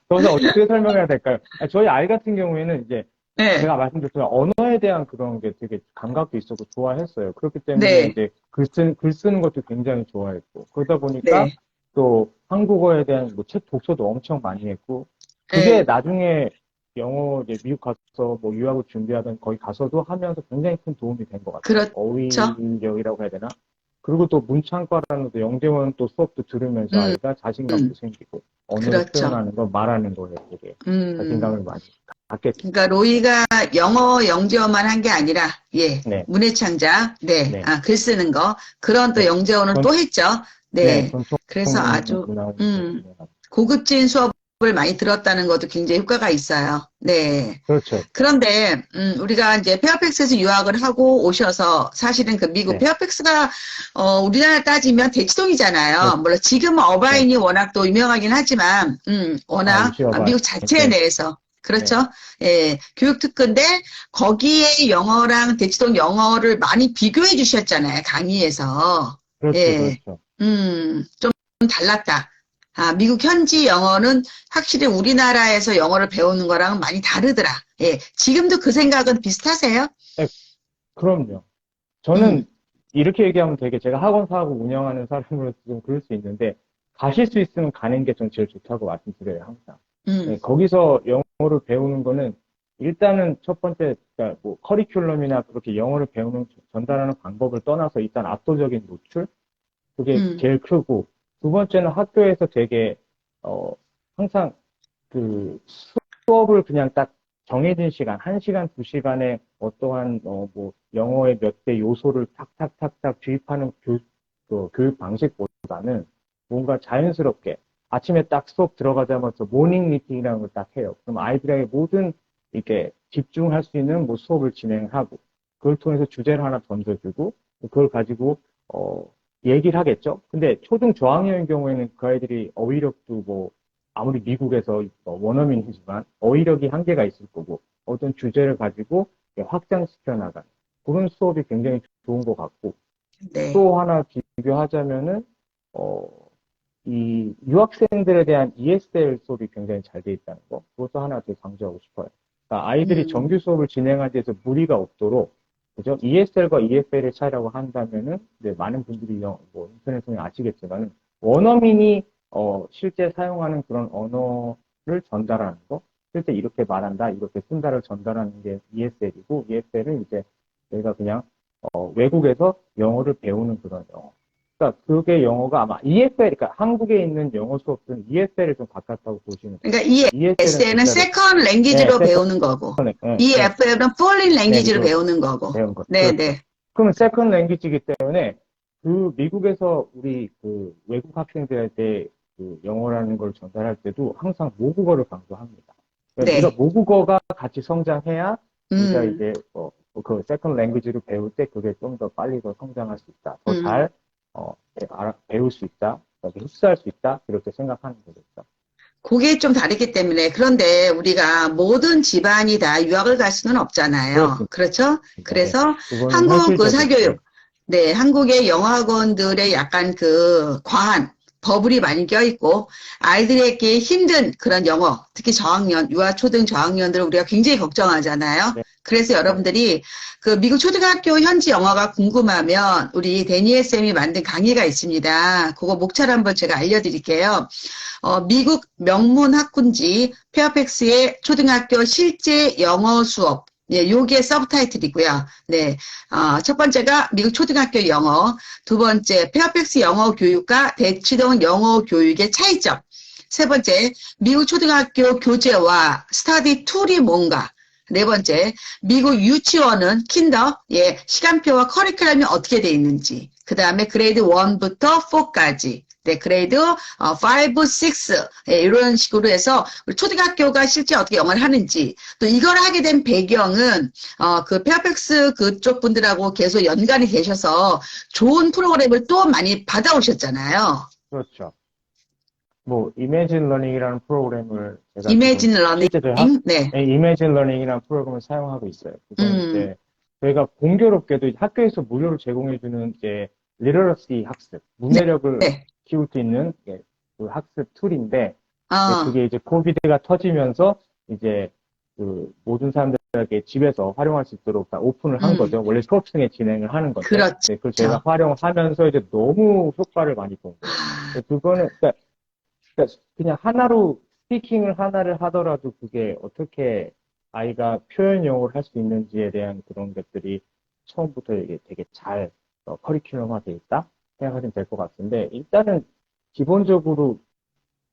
그래서 어떻게 설명해야 될까요? 저희 아이 같은 경우에는 이제 제가 말씀드렸지만 언어에 대한 그런 게 되게 감각도 있었고 좋아했어요. 그렇기 때문에 이제 글 쓰는 것도 굉장히 좋아했고 그러다 보니까 또 한국어에 대한 뭐 책 독서도 엄청 많이 했고 그게 나중에 영어 이제 미국 가서 뭐 유학을 준비하던 거기 가서도 하면서 굉장히 큰 도움이 된 것 같아요. 어휘력이라고 해야 되나? 그리고 또 문창과라는 또 영재원 또 수업도 들으면서 아이가 자신감도 생기고 언어를 표현하는 거 말하는 거에 되게 자신감을 많이 갖겠죠. 그러니까 로이가 영어 영재원만 한 게 아니라 문해창작, 글 쓰는 거 그런 또 영재원을 또 했죠. 그래서 아주 고급진 수업을 많이 들었다는 것도 굉장히 효과가 있어요. 네. 그렇죠. 그런데 우리가 이제 페어팩스에서 유학을 하고 오셔서 사실은 그 미국 페어팩스가 우리나라 따지면 대치동이잖아요. 물론 지금은 어바인이 워낙 또 유명하긴 하지만 워낙 미국 자체 내에서 그렇죠. 예, 교육특근인데 거기에 영어랑 대치동 영어를 많이 비교해 주셨잖아요. 강의에서. 그렇죠, 예, 그렇죠. 좀 달랐다. 아, 미국 현지 영어는 확실히 우리나라에서 영어를 배우는 거랑 많이 다르더라. 예, 지금도 그 생각은 비슷하세요? 네, 그럼요. 음, 저는 이렇게 얘기하면 되게 제가 학원 사하고 운영하는 사람으로서 좀 그럴 수 있는데, 가실 수 있으면 가는 게 전 제일 좋다고 말씀드려요, 항상. 네, 음, 거기서 영어를 배우는 거는 일단은 첫 번째, 그러니까 뭐 커리큘럼이나 그렇게 영어를 배우는, 전달하는 방법을 떠나서 일단 압도적인 노출? 그게 음, 제일 크고, 두 번째는 학교에서 되게, 어, 항상 그 수업을 그냥 딱 정해진 시간, 1시간, 2시간에 어떠한, 뭐, 영어의 몇 개 요소를 탁탁탁탁 주입하는 교육 방식보다는 뭔가 자연스럽게 아침에 딱 수업 들어가자마자 모닝 미팅이라는 걸 딱 해요. 그럼 아이들에게 모든 이렇게 집중할 수 있는 뭐 수업을 진행하고, 그걸 통해서 주제를 하나 던져주고, 그걸 가지고, 얘기를 하겠죠? 근데 초등 저학년의 경우에는 그 아이들이 어휘력도 뭐, 아무리 미국에서 원어민이지만 어휘력이 한계가 있을 거고 어떤 주제를 가지고 확장시켜 나가는 그런 수업이 굉장히 좋은 것 같고 네. 또 하나 비교하자면은 어, 이 유학생들에 대한 ESL 수업이 굉장히 잘 돼 있다는 거 그것도 하나 더 강조하고 싶어요. 그러니까 아이들이 음, 정규 수업을 진행하기 위해서 무리가 없도록 그죠? ESL과 EFL의 차이라고 한다면은 이제 많은 분들이 뭐 인터넷에 아시겠지만 원어민이 실제 사용하는 그런 언어를 전달하는 거, 실제 이렇게 말한다, 이렇게 쓴다를 전달하는 게 ESL이고, EFL은 이제 저희가 그냥 외국에서 영어를 배우는 그런 영어. 그러니까 그게 영어가 아마 EFL, 그러니까 한국에 있는 영어 수업들은 EFL에 좀 가깝다고 보시면 돼요. 그러니까 이 ESL은 에세이는 진짜로 세컨 예, 랭귀지로 배우는 거고, 이 예, FM은 폴린 랭귀지로 랭귀지로 배우는 거고. 배운 것. 네, 그렇죠. 네. 그러면 세컨 랭귀지이기 때문에 그 미국에서 우리 그 외국 학생들한테 그 영어라는 걸 전달할 때도 항상 모국어를 강조합니다. 그러니까 네가 네. 모국어가 같이 성장해야 네가 음, 이제 그 세컨 랭귀지를 배울 때 그게 좀 더 빨리 더 성장할 수 있다. 더 음. 잘 배울 수 있다. 흡수할 수 있다. 이렇게 생각하는 거겠죠. 그게 좀 다르기 때문에 그런데 우리가 모든 집안이 다 유학을 갈 수는 없잖아요. 그렇습니다. 그렇죠? 예. 그래서 그거는 한국 그 현실적으로 예. 사교육, 네, 한국의 영어학원들의 약간 그 과한 버블이 많이 껴있고 아이들에게 힘든 그런 영어, 특히 저학년, 유아 초등 저학년들을 우리가 굉장히 걱정하잖아요. 네. 그래서 네. 여러분들이 그 미국 초등학교 현지 영어가 궁금하면 우리 데니엘 쌤이 만든 강의가 있습니다. 그거 목차를 한번 제가 알려드릴게요. 미국 명문 학군지 페어팩스의 초등학교 실제 영어 수업. 네, 요게 서브타이틀이고요. 네, 첫 번째가 미국 초등학교 영어, 두 번째 페어팩스 영어 교육과 대치동 영어 교육의 차이점, 세 번째 미국 초등학교 교재와 스터디 툴이 뭔가, 네 번째 미국 유치원은 킨더, 예, 시간표와 커리큘럼이 어떻게 돼 있는지, 그 다음에 그레이드 1부터 4까지. 네, 그레이드 5, 6, 예, 이런 식으로 해서 우리 초등학교가 실제 어떻게 영어를 하는지 또 이걸 하게 된 배경은 그 페어팩스 그쪽 분들하고 계속 연관이 되셔서 좋은 프로그램을 또 많이 받아오셨잖아요. 그렇죠. 뭐 이매진 러닝이라는 프로그램을 제가 지금 이매진 러닝, 실제 저희 네, 이매진 러닝이라는 프로그램을 사용하고 있어요. 그거는 음, 이제 저희가 공교롭게도 학교에서 무료로 제공해주는 이제 리터러시 학습, 네, 문해력을 네, 키울 수 있는 그 학습 툴인데 어, 그게 이제 코비드가 터지면서 이제 그 모든 사람들에게 집에서 활용할 수 있도록 다 오픈을 한 거죠. 원래 수업 중에 진행을 하는 건데 그렇죠. 네, 그걸 저희가 활용하면서 이제 너무 효과를 많이 본 거예요. 그거는 그러니까 그냥 하나로 스피킹을 하나를 하더라도 그게 어떻게 아이가 표현 영어를 할 수 있는지에 대한 그런 것들이 처음부터 이게 되게 잘 커리큘럼화돼 있다 생각하시면 될 것 같은데 일단은 기본적으로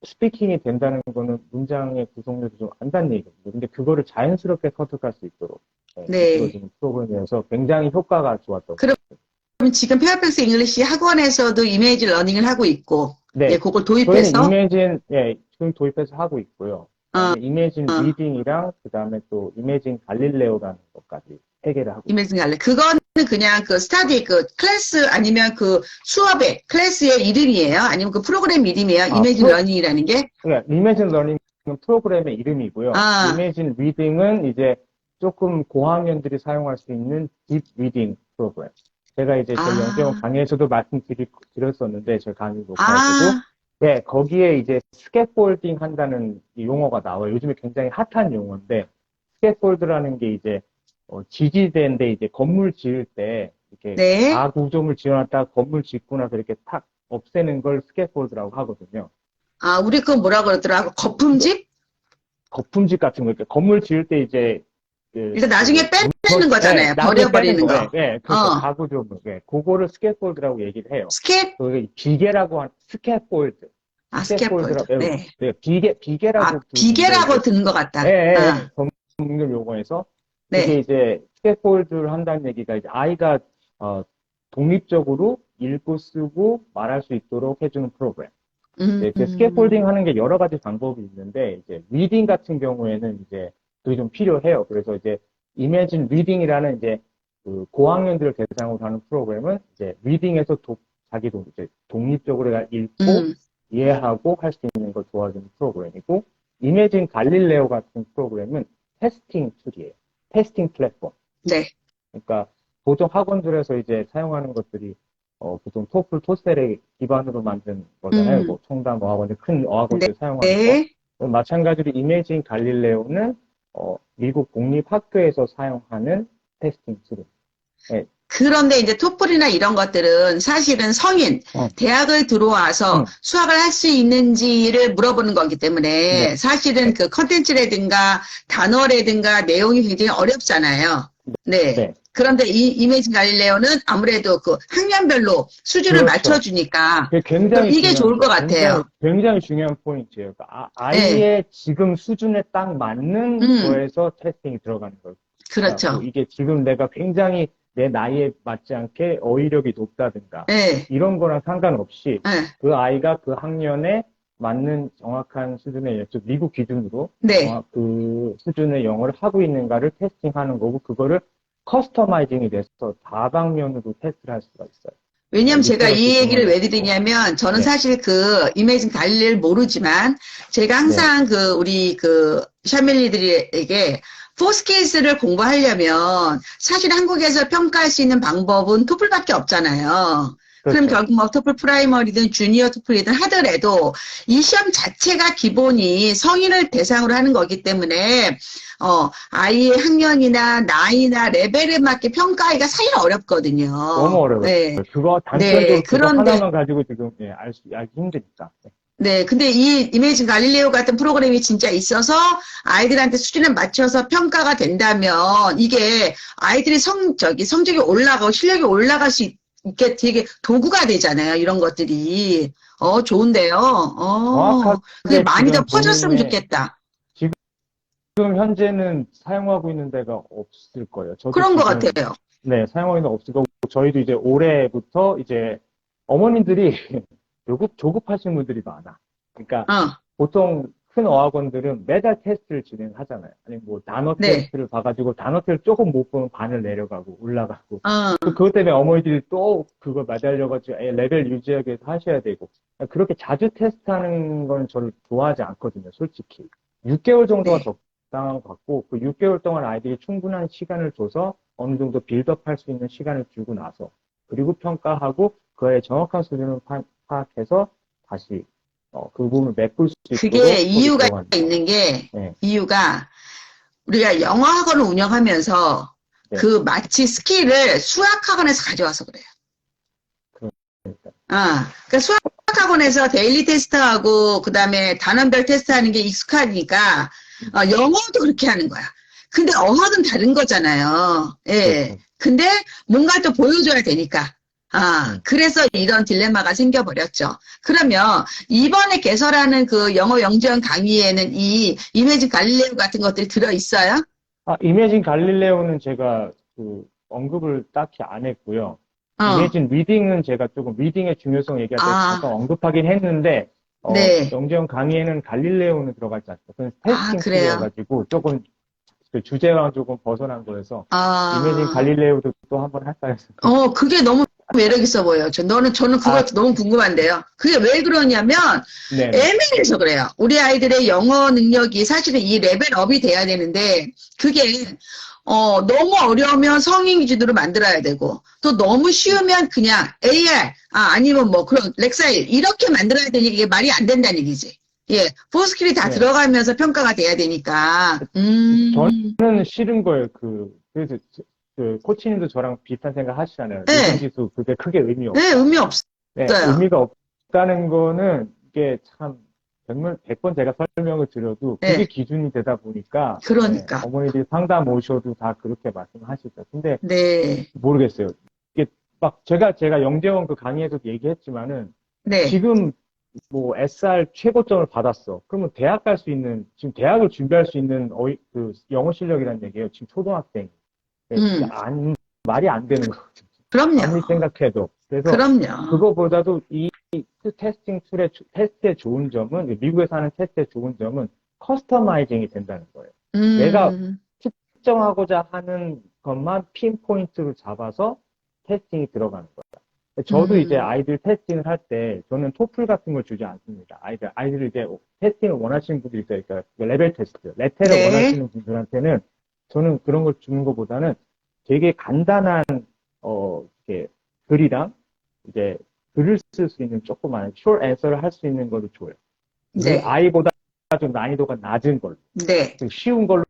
스피킹이 된다는 거는 문장의 구성력이 좀 안다는 얘기거든요. 근데 그거를 자연스럽게 터득할 수 있도록 네. 이끌어주는 프로그램이어서 굉장히 효과가 좋았던 것 그럼 같아요. 지금 페어팩스 잉글리시 학원에서도 이미지 러닝을 하고 있고, 예, 네, 그걸 저희는 도입해서, 이매진, 지금 도입해서 하고 있고요. 어, 그다음에 이매진 어, 리딩이랑 그다음에 또 이매진 갈릴레오라는 것까지 세 개를 하고 있습니다. 이미지 갈래. 그거는 그냥 그 스타디, 그 클래스 아니면 그 수업의 클래스의 이름이에요? 아니면 그 프로그램 이름이에요? 아, 이미지 러닝이라는 게? 그러니까 이매진 러닝 프로그램의 이름이고요. 아, 이매진 리딩은 이제 조금 고학년들이 사용할 수 있는 딥 리딩 프로그램. 제가 이제 저희 영재원 아, 강의에서도 말씀드렸었는데, 제 강의 녹화에서도. 아, 네, 거기에 이제 스캐폴딩 한다는 이 용어가 나와요. 요즘에 굉장히 핫한 용어인데, 스캐폴드라는 게 이제, 지지대인데 이제 건물 지을 때, 이렇게 네. 가구점을 지어놨다가 건물 짓고 나서 이렇게 탁 없애는 걸 스캐폴드라고 하거든요. 아, 우리 그거 뭐라 그러더라? 거품집? 거품집 같은 거, 이렇게 건물 지을 때 이제, 그, 일단 나중에 빼내는 네, 거잖아요. 나중에 빼는 버려버리는 거, 거. 그렇죠. 가구점, 그거를 스캐폴드라고 얘기를 해요. 스캡? 그 기계라고 스캐폴드, 아, 스캐폴드. 스캐폴드라고, 네. 비계라고 아, 부르는데, 비계라고 듣는 것 같다. 아, 전문 용어에서, 그게 네. 이제 스캐폴드를 한다는 얘기가 이제 아이가, 어, 독립적으로 읽고 쓰고 말할 수 있도록 해주는 프로그램. 음, 네, 그 스캐폴딩 하는 게 여러 가지 방법이 있는데, 이제, 리딩 같은 경우에는 이제, 그게 좀 필요해요. 그래서 이제, 이매진 리딩이라는 이제, 그 고학년들을 대상으로 하는 프로그램은 이제, 리딩에서 자기도 이제, 독립적으로 읽고, 음, 이해하고 할 수 있는 걸 도와주는 프로그램이고, 이매진 갈릴레오 같은 프로그램은 테스팅 툴이에요. 테스팅 플랫폼. 네. 그러니까 보통 학원들에서 이제 사용하는 것들이 보통 토플, 토셀을 기반으로 만든 거잖아요. 음, 뭐 청담 어학원들, 큰 네. 어학원들 사용하는 거. 네. 마찬가지로 이매진 갈릴레오는 미국 공립학교에서 사용하는 테스팅 툴. 네. 그런데 이제 토플이나 이런 것들은 사실은 성인, 대학을 들어와서 수학을 할 수 있는지를 물어보는 거기 때문에 네. 사실은 그 컨텐츠라든가 단어라든가 내용이 굉장히 어렵잖아요. 네. 네. 그런데 이 이미지 갈릴레오는 아무래도 그 학년별로 수준을 그렇죠. 맞춰주니까 그게 굉장히 이게 좋을 것 중요합니다. 같아요. 굉장히 중요한 포인트예요. 그러니까 네. 아이의 지금 수준에 딱 맞는 음, 거에서 테스팅이 들어가는 거예요. 그러니까 뭐 그렇죠. 이게 지금 내가 굉장히 내 나이에 맞지 않게 어휘력이 높다든가 네. 이런 거랑 상관없이 네. 그 아이가 그 학년에 맞는 정확한 수준의 즉 미국 기준으로 네. 그 수준의 영어를 하고 있는가를 테스팅하는 거고 그거를 커스터마이징이 돼서 다방면으로 테스트를 할 수가 있어요. 왜냐면 제가 이 리터러시 얘기를 왜 부분에서도. 드리냐면 저는 네, 사실 그 이매진 갈릴레를 모르지만 제가 네, 항상 그 우리 그 샤밀리들에게 포스케이스를 공부하려면 사실 한국에서 평가할 수 있는 방법은 토플밖에 없잖아요. 그럼 그렇죠. 결국 뭐 토플 프라이머리든 주니어 토플이든 하더라도 이 시험 자체가 기본이 성인을 대상으로 하는 거기 때문에 아이의 학년이나 나이나 레벨에 맞게 평가하기가 사실 어렵거든요. 너무 어려워요. 네. 그거 네, 단편적으로 그거 그런데, 하나만 가지고 지금 알기 힘드니까. 네. 네, 근데 이 이메이징 갈릴레오 같은 프로그램이 진짜 있어서 아이들한테 수준에 맞춰서 평가가 된다면 이게 아이들이 성적이 올라가고 실력이 올라갈 수 있게 되게 도구가 되잖아요. 이런 것들이. 좋은데요. 그게 정확하게 많이 더 지금 퍼졌으면 본인의 좋겠다. 지금 현재는 사용하고 있는 데가 없을 거예요. 저도 그런 것 지금 같아요. 네, 사용하고 있는 데 없을 거고 저희도 이제 올해부터 이제 어머님들이 조급하신 분들이 많아. 그러니까 어, 보통 큰 어학원들은 매달 테스트를 진행하잖아요. 아니 뭐 단어 네, 테스트를 봐가지고 단어 테스트 조금 못 보면 반을 내려가고 올라가고 어, 그것 때문에 어머니들이 또 그걸 매달려가지고 레벨 유지하기 위해서 하셔야 되고 그렇게 자주 테스트하는 건 저를 좋아하지 않거든요. 솔직히 6개월 정도가 네. 적당한 것 같고 그 6개월 동안 아이들이 충분한 시간을 줘서 어느 정도 빌드업할 수 있는 시간을 주고 나서 그리고 평가하고 그의 정확한 수준을 파악해서 다시 그 부분을 메꿀 수 그게 있도록 수업이 이유가 들어가는 거. 있는 게, 네, 이유가 우리가 영어 학원을 운영하면서 네, 그 마치 스킬을 수학 학원에서 가져와서 그래요. 그러니까. 그러니까 수학 학원에서 데일리 테스트하고 그다음에 단원별 테스트하는 게 익숙하니까 영어도 그렇게 하는 거야. 근데 어학은 다른 거잖아요. 예. 그렇죠. 근데 뭔가 또 보여줘야 되니까. 음. 그래서 이런 딜레마가 생겨버렸죠. 그러면 이번에 개설하는 그 영어 영재원 강의에는 이 이미지 갈릴레오 같은 것들이 들어있어요? 이매진 갈릴레오는 제가 그 언급을 딱히 안 했고요. 어. 이매진 리딩은 제가 조금 리딩의 중요성 얘기할 때 잠깐 아, 언급하긴 했는데, 네. 영재형 강의에는 갈릴레오는 들어가지 않습니다. 그건 테스팅 그래요. 툴이어가지고 조금 그 주제와 조금 벗어난 거여서 이매진 아, 갈릴레오도 또 한번 할까 해서. 그게 너무 매력 있어 보여요. 저는 그거 너무 궁금한데요. 그게 왜 그러냐면, 네. 애매해서 그래요. 우리 아이들의 영어 능력이 사실은 이 레벨업이 돼야 되는데, 그게, 너무 어려우면 성인 기준으로 만들어야 되고, 또 너무 쉬우면 그냥 AR, 아니면 뭐 그런 렉사일, 이렇게 만들어야 되니 이게 말이 안 된다는 얘기지. 예, 포스킬이 다 네. 들어가면서 평가가 돼야 되니까. 저는 싫은 거예요. 그래서 그 코치님도 저랑 비슷한 생각 하시잖아요. 네. 리듬지수 그게 크게 의미 없다. 네, 의미 없어요. 네, 의미가 없다는 거는 이게 참 100번 제가 설명을 드려도 그게 네. 기준이 되다 보니까 그러니까. 네, 어머니들이 상담 오셔도 다 그렇게 말씀하시죠. 근데 네. 모르겠어요. 이게 막 제가 영재원 그 강의에서도 얘기했지만은 네. 지금 뭐 SR 최고점을 받았어. 그러면 대학 갈 수 있는, 지금 대학을 준비할 수 있는 그 영어 실력이라는 얘기예요. 지금 초등학생. 말이 안 되는 거거든요. 그럼요. 아무리 생각해도. 그래서 그럼요. 그거보다도 이 테스팅 툴의 테스트의 좋은 점은, 미국에서 하는 테스트의 좋은 점은 커스터마이징이 된다는 거예요. 내가 특정하고자 하는 것만 핀포인트로 잡아서 테스팅이 들어가는 거예요. 저도 이제 아이들 테스팅을 할 때 저는 토플 같은 걸 주지 않습니다. 아이들을 이제 테스팅을 원하시는 분들이 있어요. 그러니까 레벨 테스트, 레테를 네. 원하시는 분들한테는 저는 그런 걸 주는 것보다는 되게 간단한 이렇게 글이랑 이제 글을 쓸 수 있는 조그마한 short answer를 할 수 있는 거를 줘요. 네. 아이보다 좀 난이도가 낮은 걸로, 네. 쉬운 걸로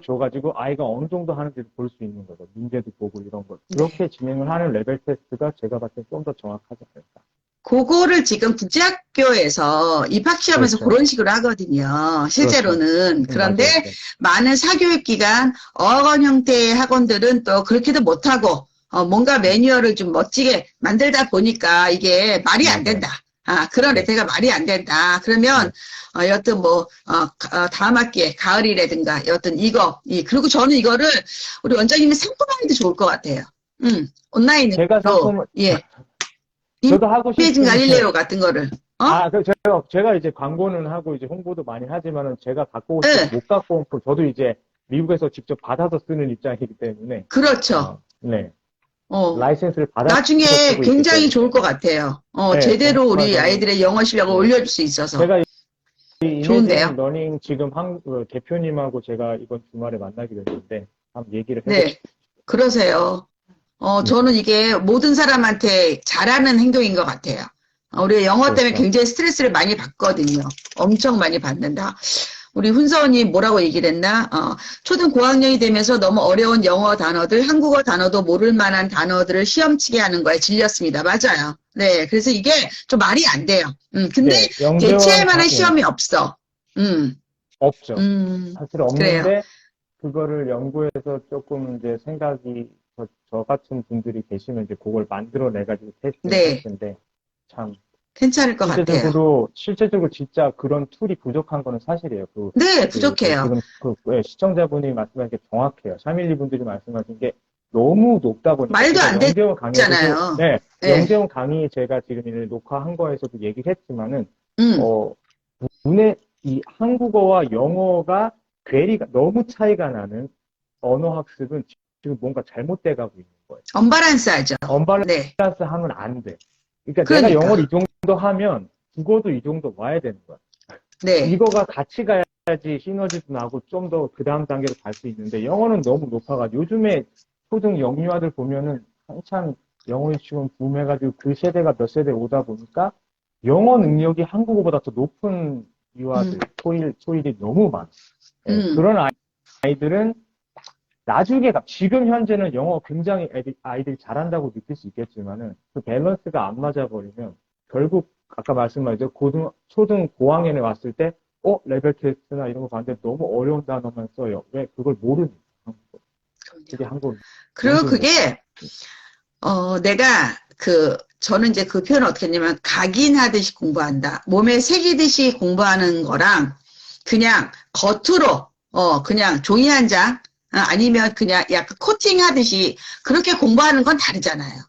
줘가지고 아이가 어느 정도 하는지를 볼 수 있는 거죠. 문제도 보고 이런 거. 그렇게 진행을 하는 레벨 테스트가 제가 봤을 때 좀 더 정확하지 않을까. 그거를 지금 국제학교에서 입학시험에서 그렇죠. 그런 식으로 하거든요. 실제로는. 그렇죠. 그런데 맞아요. 많은 사교육기관, 어학원 형태의 학원들은 또 그렇게도 못하고, 뭔가 매뉴얼을 좀 멋지게 만들다 보니까 이게 말이 안 된다. 그런 레터가 말이 안 된다. 그러면, 여튼 뭐, 다음 학기에 가을이라든가, 여튼 그리고 저는 이거를 우리 원장님이 상품화해도 좋을 것 같아요. 온라인으로. 제가 상품을, 예. 저도 하고 임페이징 싶은데. 갈릴레오 같은 거를. 제가 이제 광고는 하고 이제 홍보도 많이 하지만은 제가 갖고 올 때 못 갖고 온 저도 이제 미국에서 직접 받아서 쓰는 입장이기 때문에. 그렇죠. 네. 라이센스를 나중에 굉장히 좋을 것 같아요. 네, 제대로 우리 아이들의 영어 실력을 올려줄 수 있어서. 제가 좋은데요. 러닝 지금 대표님하고 제가 이번 주말에 만나기로 했는데 한번 얘기를 네. 해보겠습니다. 그러세요. 저는 이게 모든 사람한테 잘하는 행동인 것 같아요. 우리 영어 때문에 그렇죠. 굉장히 스트레스를 많이 받거든요. 엄청 많이 받는다. 우리 훈서원이 뭐라고 얘기를 했나? 초등 고학년이 되면서 너무 어려운 영어 단어들, 한국어 단어도 모를 만한 단어들을 시험치게 하는 거에 질렸습니다. 맞아요. 네. 그래서 이게 좀 말이 안 돼요. 근데 네, 대체할 만한 시험이 없어. 없죠. 사실 없는데, 그래요. 그거를 연구해서 조금 이제 생각이, 저 같은 분들이 계시면 이제 그걸 만들어내가지고 테스트를 할 텐데, 참. 괜찮을 것 같아요. 실제적으로 진짜 그런 툴이 부족한 거는 사실이에요. 네, 부족해요. 지금 시청자분이 말씀하신 게 정확해요. 샤밀리 분들이 말씀하신 게 너무 높다 보니까. 말도 안 되잖아요. 네. 영재원 강의 제가 지금 녹화한 거에서도 얘기를 했지만은, 이 한국어와 영어가 괴리가 너무 차이가 나는 언어 학습은 지금 뭔가 잘못돼 가고 있는 거예요. 언밸런스하죠. 언밸런스 하면 안 돼. 그러니까 내가 영어를 이 정도 하면 국어도 이 정도 와야 되는 거야. 네. 이거가 같이 가야지 시너지도 나고 좀 더 그 다음 단계로 갈 수 있는데 영어는 너무 높아가지고 요즘에 초등 영유아들 보면은 한참 영어 유치원 붐해가지고 그 세대가 몇 세대 오다 보니까 영어 능력이 한국어보다 더 높은 유아들, 초일이 너무 많아. 그런 아이들은 나중에, 지금 현재는 영어 굉장히 아이들이 잘한다고 느낄 수 있겠지만은 그 밸런스가 안 맞아버리면 결국 아까 말씀하신 초등 고학년에 왔을 때 레벨 테스트나 이런 거 봤는데 너무 어려운 단어만 써요. 왜 그걸 모르는 거야. 그게 한국. 그리고 그게 저는 이제 그 표현을 어떻게 했냐면 각인하듯이 공부한다. 몸에 새기듯이 공부하는 거랑 그냥 겉으로 그냥 종이 한 장 아니면 그냥 약간 코팅하듯이 그렇게 공부하는 건 다르잖아요.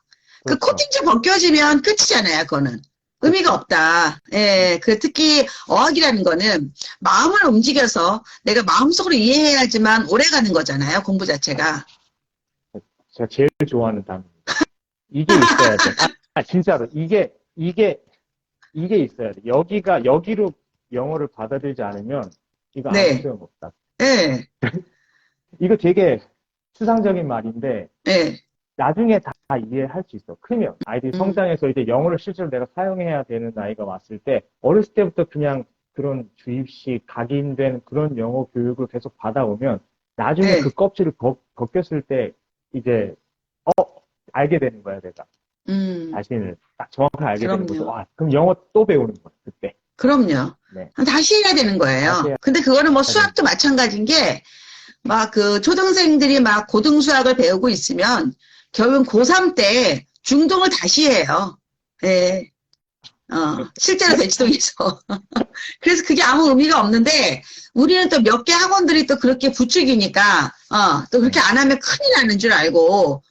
그렇죠. 그 코팅지 벗겨지면 끝이잖아요. 그거는 의미가 없다. 예, 특히 어학이라는 거는 마음을 움직여서 내가 마음속으로 이해해야지만 오래 가는 거잖아요. 공부 자체가. 제가 제일 좋아하는 단어. 이게 있어야 돼. 진짜로. 이게 있어야 돼. 여기로 영어를 받아들이지 않으면 이거 아무 네, 소용없다. 네, 이거 되게 추상적인 말인데, 네, 나중에 다 이해할 수 있어. 크면. 아이들이 음, 성장해서 이제 영어를 실제로 내가 사용해야 되는 나이가 왔을 때, 어렸을 때부터 그냥 그런 주입식, 각인된 그런 영어 교육을 계속 받아오면, 나중에 그 네, 껍질을 벗겼을 때, 이제, 알게 되는 거야, 내가. 자신을 딱 정확하게 알게 되는 거죠. 그럼요. 와, 그럼 영어 또 배우는 거야, 그때. 그럼요. 네. 다시 해야 되는 다시 거예요. 해야 근데 그거는 뭐 되는 수학도 거야. 마찬가지인 게, 막 그 초등생들이 막 고등 수학을 배우고 있으면 결국 고3 때 중동을 다시 해요. 예. 실제로 대치동에서. 그래서 그게 아무 의미가 없는데, 우리는 또 몇 개 학원들이 또 그렇게 부추기니까, 또 그렇게 안 하면 큰일 나는 줄 알고,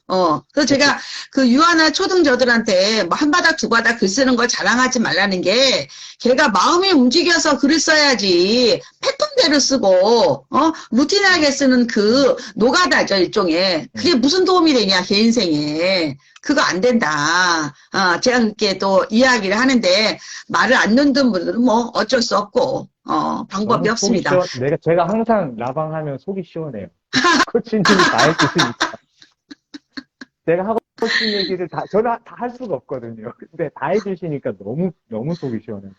그래서 제가 그 유아나 초등저들한테 뭐 한 바닥 두 바닥 글 쓰는 걸 자랑하지 말라는 게, 걔가 마음이 움직여서 글을 써야지, 패턴대로 쓰고, 루틴하게 쓰는 그 노가다죠, 일종의. 그게 무슨 도움이 되냐, 걔 인생에. 그거 안 된다. 제가 그렇게 또 이야기를 하는데, 말을 안 듣는 분들은 뭐 어쩔 수 없고, 방법이 너무 속이 없습니다. 제가 항상 라방하면 속이 시원해요. 코치님이 다 해주시니까. 제가 하고 싶은 얘기를 저는 다 할 수가 없거든요. 근데 다 해주시니까 너무 속이 시원해요.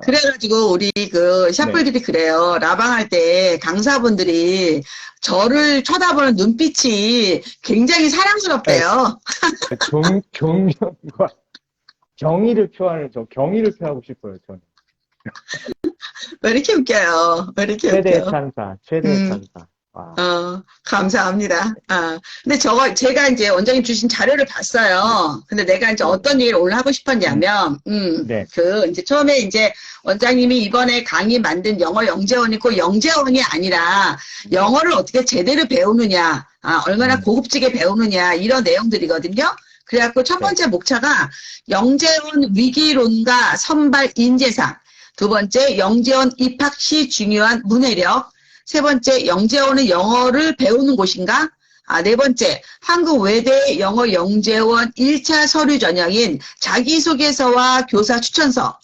그래가지고 우리 그 네. 샤플들이 그래요. 라방할 때 강사분들이 저를 쳐다보는 눈빛이 굉장히 네, 사랑스럽대요. 경련과 경의를 표하고 싶어요, 저는. 왜 이렇게 웃겨요? 왜 이렇게 최대의 웃겨? 찬사, 최대의 음. 찬사. 와, 감사합니다. 근데 제가 이제 원장님 주신 자료를 네, 봤어요. 근데 내가 이제 네, 어떤 얘기를 오늘 하고 음, 싶었냐면, 네, 이제 처음에 이제 원장님이 이번에 강의 만든 영어 영재원이 꼭 영재원이 아니라 영어를 어떻게 제대로 배우느냐, 얼마나 음, 고급지게 배우느냐, 이런 내용들이거든요. 그래갖고 첫 네, 번째 목차가 영재원 위기론과 선발 인재상, 두 번째 영재원 입학 시 중요한 문해력, 세 번째, 영재원은 영어를 배우는 곳인가? 네 번째, 한국 외대 영어 영재원 1차 서류 전형인 자기소개서와 교사 추천서.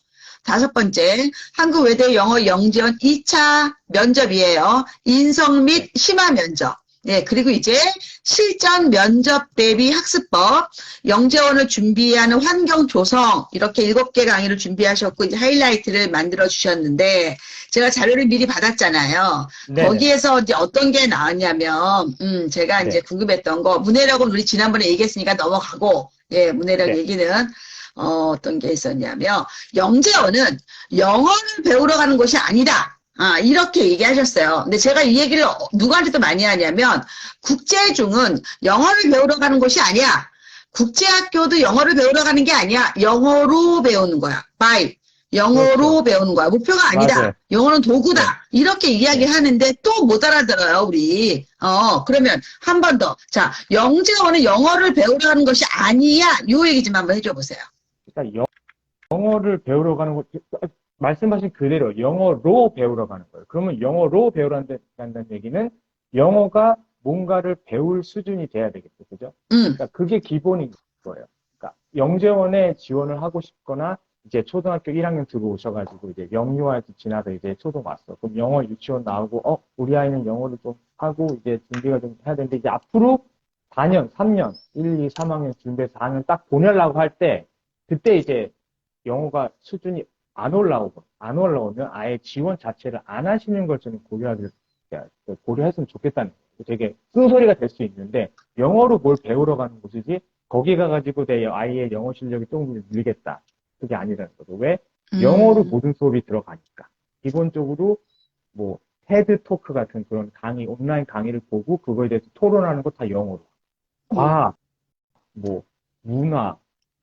다섯 번째, 한국 외대 영어 영재원 2차 면접이에요. 인성 네, 및 심화 면접. 네, 그리고 이제 실전 면접 대비 학습법, 영재원을 준비하는 환경 조성, 이렇게 7개 강의를 준비하셨고, 이제 하이라이트를 만들어 주셨는데, 제가 자료를 미리 받았잖아요. 네네, 거기에서 이제 어떤 게 나왔냐면, 제가 이제 네, 궁금했던 거, 문해력은 우리 지난번에 얘기했으니까 넘어가고, 예, 문해력 네, 얘기는, 어떤 게 있었냐면, 영재원은 영어를 배우러 가는 곳이 아니다. 이렇게 얘기하셨어요. 근데 제가 이 얘기를 누구한테도 많이 하냐면, 국제중은 영어를 배우러 가는 곳이 아니야. 국제학교도 영어를 배우러 가는 게 아니야. 영어로 배우는 거야. by. 영어로 그렇죠. 배우는 거야. 목표가 맞아요. 아니다. 영어는 네, 도구다. 이렇게 네. 이야기하는데 또 못 알아들어요, 우리. 그러면 한 번 더. 자, 영재원은 영어를 배우러 가는 것이 아니야. 요 얘기 좀 한번 해줘 보세요. 그러니까 영어를 배우러 가는 거, 말씀하신 그대로 영어로 배우러 가는 거예요. 그러면 영어로 배우란다는 얘기는 영어가 뭔가를 배울 수준이 돼야 되겠죠. 그죠? 음, 그러니까 그게 기본인 거예요. 그러니까 영재원에 지원을 하고 싶거나 이제 초등학교 1학년 들어오셔가지고 이제 영유아 지나서 이제 초등 왔어. 그럼 영어 유치원 나오고, 우리 아이는 영어를 좀 하고 이제 준비가 좀 해야 되는데 이제 앞으로 4년, 3년, 1, 2, 3학년 준비해서 4학년 딱 보내려고 할 때 그때 이제 영어가 수준이 안 올라오면 아예 지원 자체를 안 하시는 걸 저는 고려했으면 좋겠다는 거예요. 되게 쓴소리가 될 수 있는데, 영어로 뭘 배우러 가는 곳이지, 거기 가가지고 내 아이의 영어 실력이 조금 늘겠다. 그게 아니라는 거죠. 왜? 영어로 음, 모든 수업이 들어가니까. 기본적으로, 뭐, 테드 토크 같은 그런 온라인 강의를 보고, 그거에 대해서 토론하는 거 다 영어로. 음, 과학, 뭐, 문화,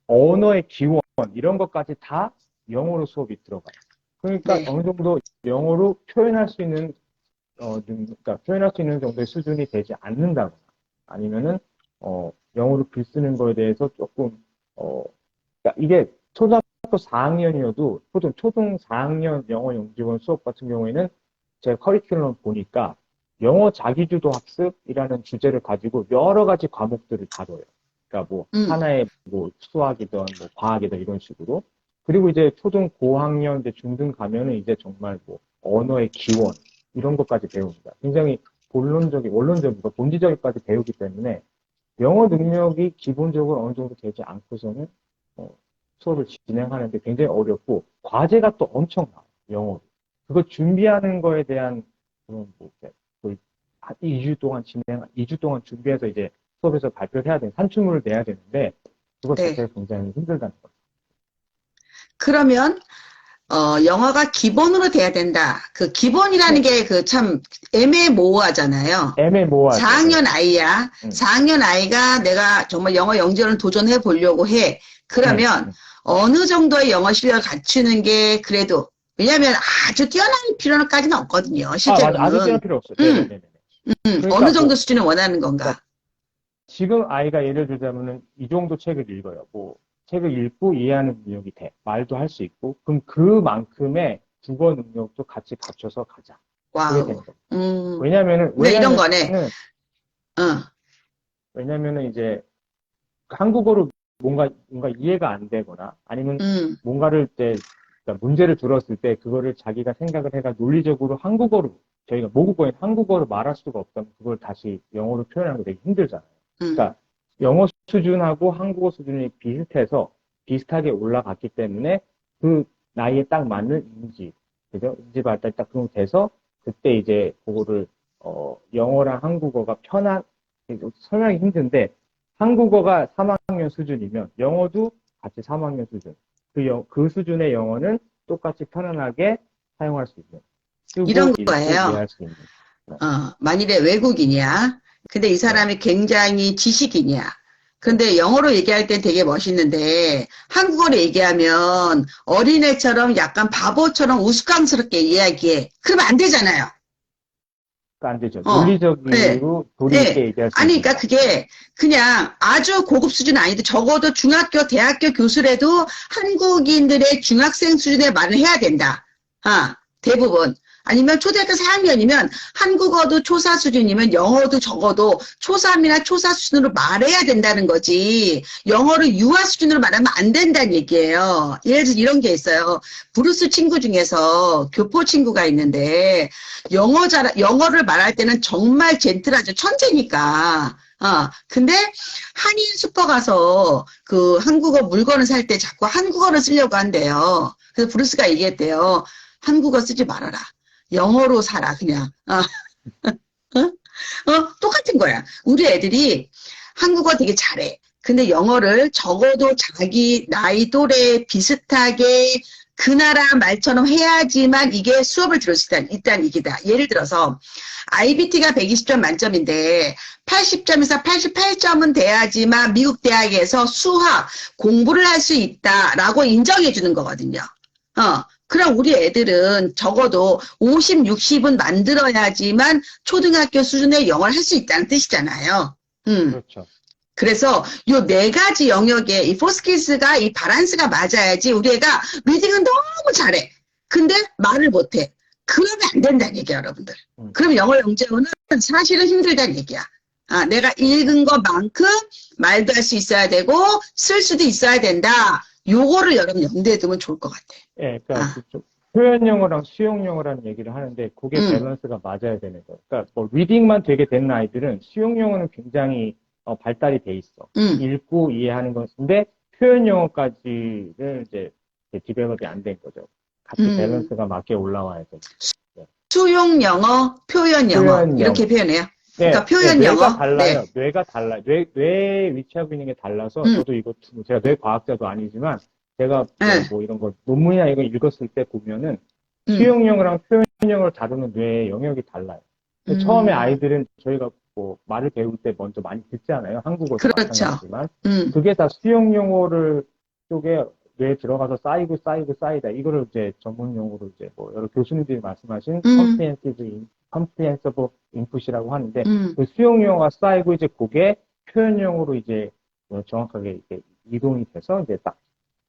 언어의 기원, 이런 것까지 다 영어로 수업이 들어가요. 그러니까 네. 어느 정도 영어로 표현할 수 있는, 그러니까 표현할 수 있는 정도의 수준이 되지 않는다거나, 아니면은, 영어로 글 쓰는 거에 대해서 조금, 그러니까 이게 초등학교 4학년이어도, 보통 초등 4학년 영어 영지원 수업 같은 경우에는 제 커리큘럼 보니까 영어 자기주도 학습이라는 주제를 가지고 여러 가지 과목들을 다뤄요. 그러니까 뭐 하나의 뭐 수학이든 뭐 과학이든 이런 식으로. 그리고 이제 초등 고학년 이제 중등 가면은 이제 정말 뭐 언어의 기원 이런 것까지 배웁니다. 굉장히 원론적이고 본질적인까지 배우기 때문에 영어 능력이 기본적으로 어느 정도 되지 않고서는 수업을 진행하는데 굉장히 어렵고 과제가 또 엄청 나와요. 영어로. 그거 준비하는 거에 대한 그런 뭐 거의 한 2주 동안 준비해서 이제 수업에서 발표를 해야 되는 산출물을 내야 되는데 그거 네. 자체가 굉장히 힘들다는 거죠. 그러면 영어가 기본으로 돼야 된다. 그 기본이라는 게 그 참 애매모호하잖아요. 애매모호하죠. 4학년 아이야. 4학년 아이가 내가 정말 영어 영재를 도전해 보려고 해. 그러면 어느 정도의 영어 실력을 갖추는 게 그래도 왜냐하면 아주 뛰어난 필요까지는 없거든요. 실제로는. 아주 뛰어난 필요 없어요. 네네네. 그러니까 어느 정도 수준을 원하는 건가? 그러니까 지금 아이가 예를 들자면은 이 정도 책을 읽어요. 뭐 책을 읽고 이해하는 능력이 돼. 말도 할 수 있고. 그럼 그만큼의 국어 능력도 같이 갖춰서 가자. 그게 되는 거예요. 왜냐면은 이런 거네. 왜냐면은 이제 한국어로 뭔가 이해가 안 되거나 아니면 뭔가를 그러니까 문제를 들었을 때 그거를 자기가 생각을 해가 논리적으로 한국어로 저희가 모국어인 한국어로 말할 수가 없다면 그걸 다시 영어로 표현하는 게 되게 힘들잖아요. 그러니까 영어 수준하고 한국어 수준이 비슷하게 올라갔기 때문에 그 나이에 딱 맞는 그죠? 인지 발달이 딱 그런 돼서 그때 이제 그거를 영어랑 한국어가 설명하기 힘든데 한국어가 3학년 수준이면 영어도 같이 3학년 수준. 그 수준의 영어는 똑같이 편안하게 사용할 수 있는. 이런 거예요. 이해할 수 있는. 만일에 외국인이야. 근데 이 사람이 굉장히 지식인이야. 근데 영어로 얘기할 땐 되게 멋있는데 한국어로 얘기하면 어린애처럼 약간 바보처럼 우스꽝스럽게 이야기해. 그러면 안 되잖아요. 안 되죠. 논리적으로 도리 있게 얘기할 수 아니, 그러니까 그게 그냥 아주 고급 수준 아니도 적어도 중학교, 대학교 교수라도 한국인들의 중학생 수준의 말을 해야 된다. 대부분. 아니면 초등학교 4학년이면 한국어도 초사 수준이면 영어도 적어도 초3이나 초사 수준으로 말해야 된다는 거지. 영어를 유아 수준으로 말하면 안 된다는 얘기예요. 예를 들어서 이런 게 있어요. 브루스 친구 중에서 교포 친구가 있는데 영어를 말할 때는 정말 젠틀하죠. 천재니까. 근데 한인 슈퍼 가서 그 한국어 물건을 살 때 자꾸 한국어를 쓰려고 한대요. 그래서 브루스가 얘기했대요. 한국어 쓰지 말아라. 영어로 살아, 그냥. 똑같은 거야. 우리 애들이 한국어 되게 잘해. 근데 영어를 적어도 자기 나이 또래 비슷하게 그 나라 말처럼 해야지만 이게 수업을 들을 수 있다는 얘기다. 예를 들어서 IBT가 120점 만점인데 80점에서 88점은 돼야지만 미국 대학에서 수학 공부를 할 수 있다라고 인정해 주는 거거든요. 그럼 우리 애들은 적어도 50, 60은 만들어야지만 초등학교 수준의 영어를 할 수 있다는 뜻이잖아요. 그렇죠. 그래서 요 네 가지 영역에 이 포스키스가 이 바란스가 맞아야지 우리 애가 리딩은 너무 잘해. 근데 말을 못해. 그러면 안 된다는 얘기야, 여러분들. 그럼 영어 영재어는 사실은 힘들다는 얘기야. 내가 읽은 것만큼 말도 할 수 있어야 되고 쓸 수도 있어야 된다. 요거를 여러분 염두에 두면 좋을 것 같아. 예, 그러니까 표현 영어랑 수용 영어라는 얘기를 하는데 그게 밸런스가 맞아야 되는 거예요. 그러니까 뭐 리딩만 되게 되는 아이들은 수용 영어는 굉장히 발달이 돼 있어. 읽고 이해하는 것인데 표현 영어까지는 이제 디벨롭이 안 된 거죠. 같이 밸런스가 맞게 올라와야 돼. 수용 영어, 표현 영어 이렇게 표현해요. 그러니까 표현 영어. 뇌가 달라요. 뇌가 달라요. 뇌에 위치하고 있는 게 달라서 저도 이거 제가 뇌 과학자도 아니지만 제가 뭐 이런 거 논문이나 이거 읽었을 때 보면은 수용 영어랑 표현 영어를 다루는 뇌의 영역이 달라요. 처음에 아이들은 저희가 뭐 말을 배울 때 먼저 많이 듣잖아요. 한국어도 그렇죠. 마찬가지지만 그게 다 수용 영어를 쪽에 뇌에 들어가서 쌓이다. 이거를 이제 전문 용어로 이제 뭐 여러 교수님들이 말씀하신 comprehensive input이라고 하는데 그 수용 영어가 쌓이고 이제 그게 표현 영어로 이제 정확하게 이렇게 이동이 돼서 이제 딱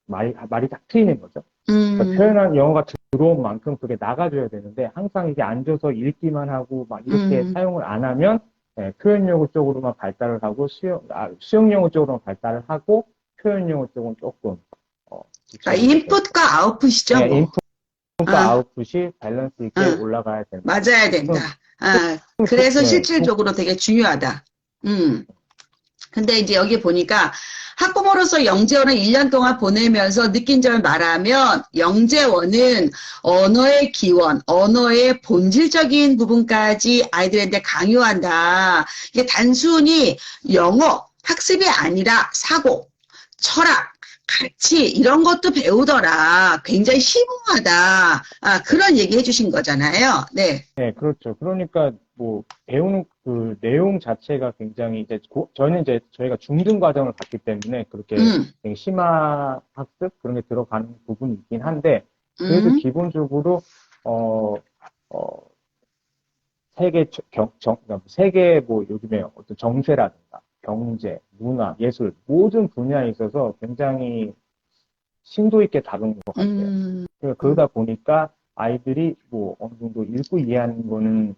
말이 딱 트이는 거죠. 그러니까 표현한 영어가 들어온 만큼 그게 나가줘야 되는데 항상 이게 앉아서 읽기만 하고 막 이렇게 사용을 안 하면 네, 표현 요구 쪽으로만 발달을 하고 수용 요구 쪽으로만 발달을 하고 표현 요구 쪽은 조금 인풋과 아웃풋이죠, 네, 뭐. 인풋과 아웃풋이 밸런스 있게 올라가야 된다. 맞아야 된다. 그래서 실질적으로 되게 중요하다. 근데 이제 여기 보니까 학부모로서 영재원을 1년 동안 보내면서 느낀 점을 말하면 영재원은 언어의 기원, 언어의 본질적인 부분까지 아이들한테 강요한다. 이게 단순히 영어 학습이 아니라 사고, 철학, 가치 이런 것도 배우더라. 굉장히 심오하다. 그런 얘기 해주신 거잖아요. 네. 네, 그렇죠. 그러니까 뭐 배우는 그 내용 자체가 굉장히 이제 저희는 이제 저희가 중등 과정을 갔기 때문에 그렇게 되게 심화 학습 그런 게 들어가는 부분이 있긴 한데 그래도 기본적으로 세계 뭐 요즘에 어떤 정세라든가 경제, 문화, 예술 모든 분야에 있어서 굉장히 심도 있게 다룬 것 같아요. 그러다 보니까 아이들이 뭐 어느 정도 읽고 이해하는 거는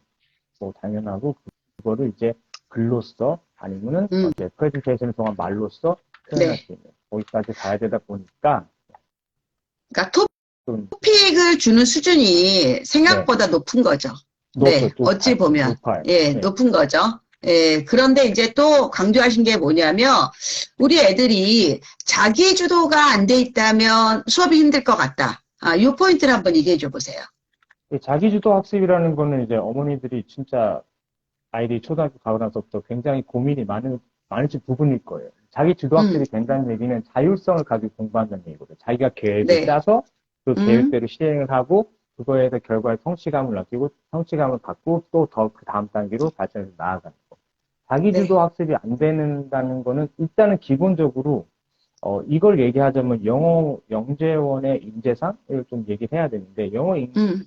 뭐 당연하고 그거를 이제 글로써 아니면은 이제 프레젠테이션을 통한 말로써 표현할 수 있는 거기까지 가야 되다 보니까 그러니까 토픽을 주는 수준이 생각보다 높은 거죠. 네, 어찌 보면 높은 거죠. 예, 그런데 이제 또 강조하신 게 뭐냐면 우리 애들이 자기 주도가 안 돼 있다면 수업이 힘들 것 같다. 이 포인트를 한번 얘기해 줘 보세요. 자기주도 학습이라는 거는 이제 어머니들이 진짜 아이들이 초등학교 가고 나서부터 굉장히 고민이 많으신 부분일 거예요. 자기주도 학습이 된다는 얘기는 자율성을 가지고 공부한다는 얘기거든요. 자기가 계획을 짜서 그 계획대로 시행을 하고 그거에 대해서 결과에 성취감을 느끼고 성취감을 갖고 또 더 그 다음 단계로 발전해서 나아가는 거. 자기주도 학습이 안 된다는 거는 일단은 기본적으로 이걸 얘기하자면 영어 영재원의 인재상을 좀 얘기를 해야 되는데 영어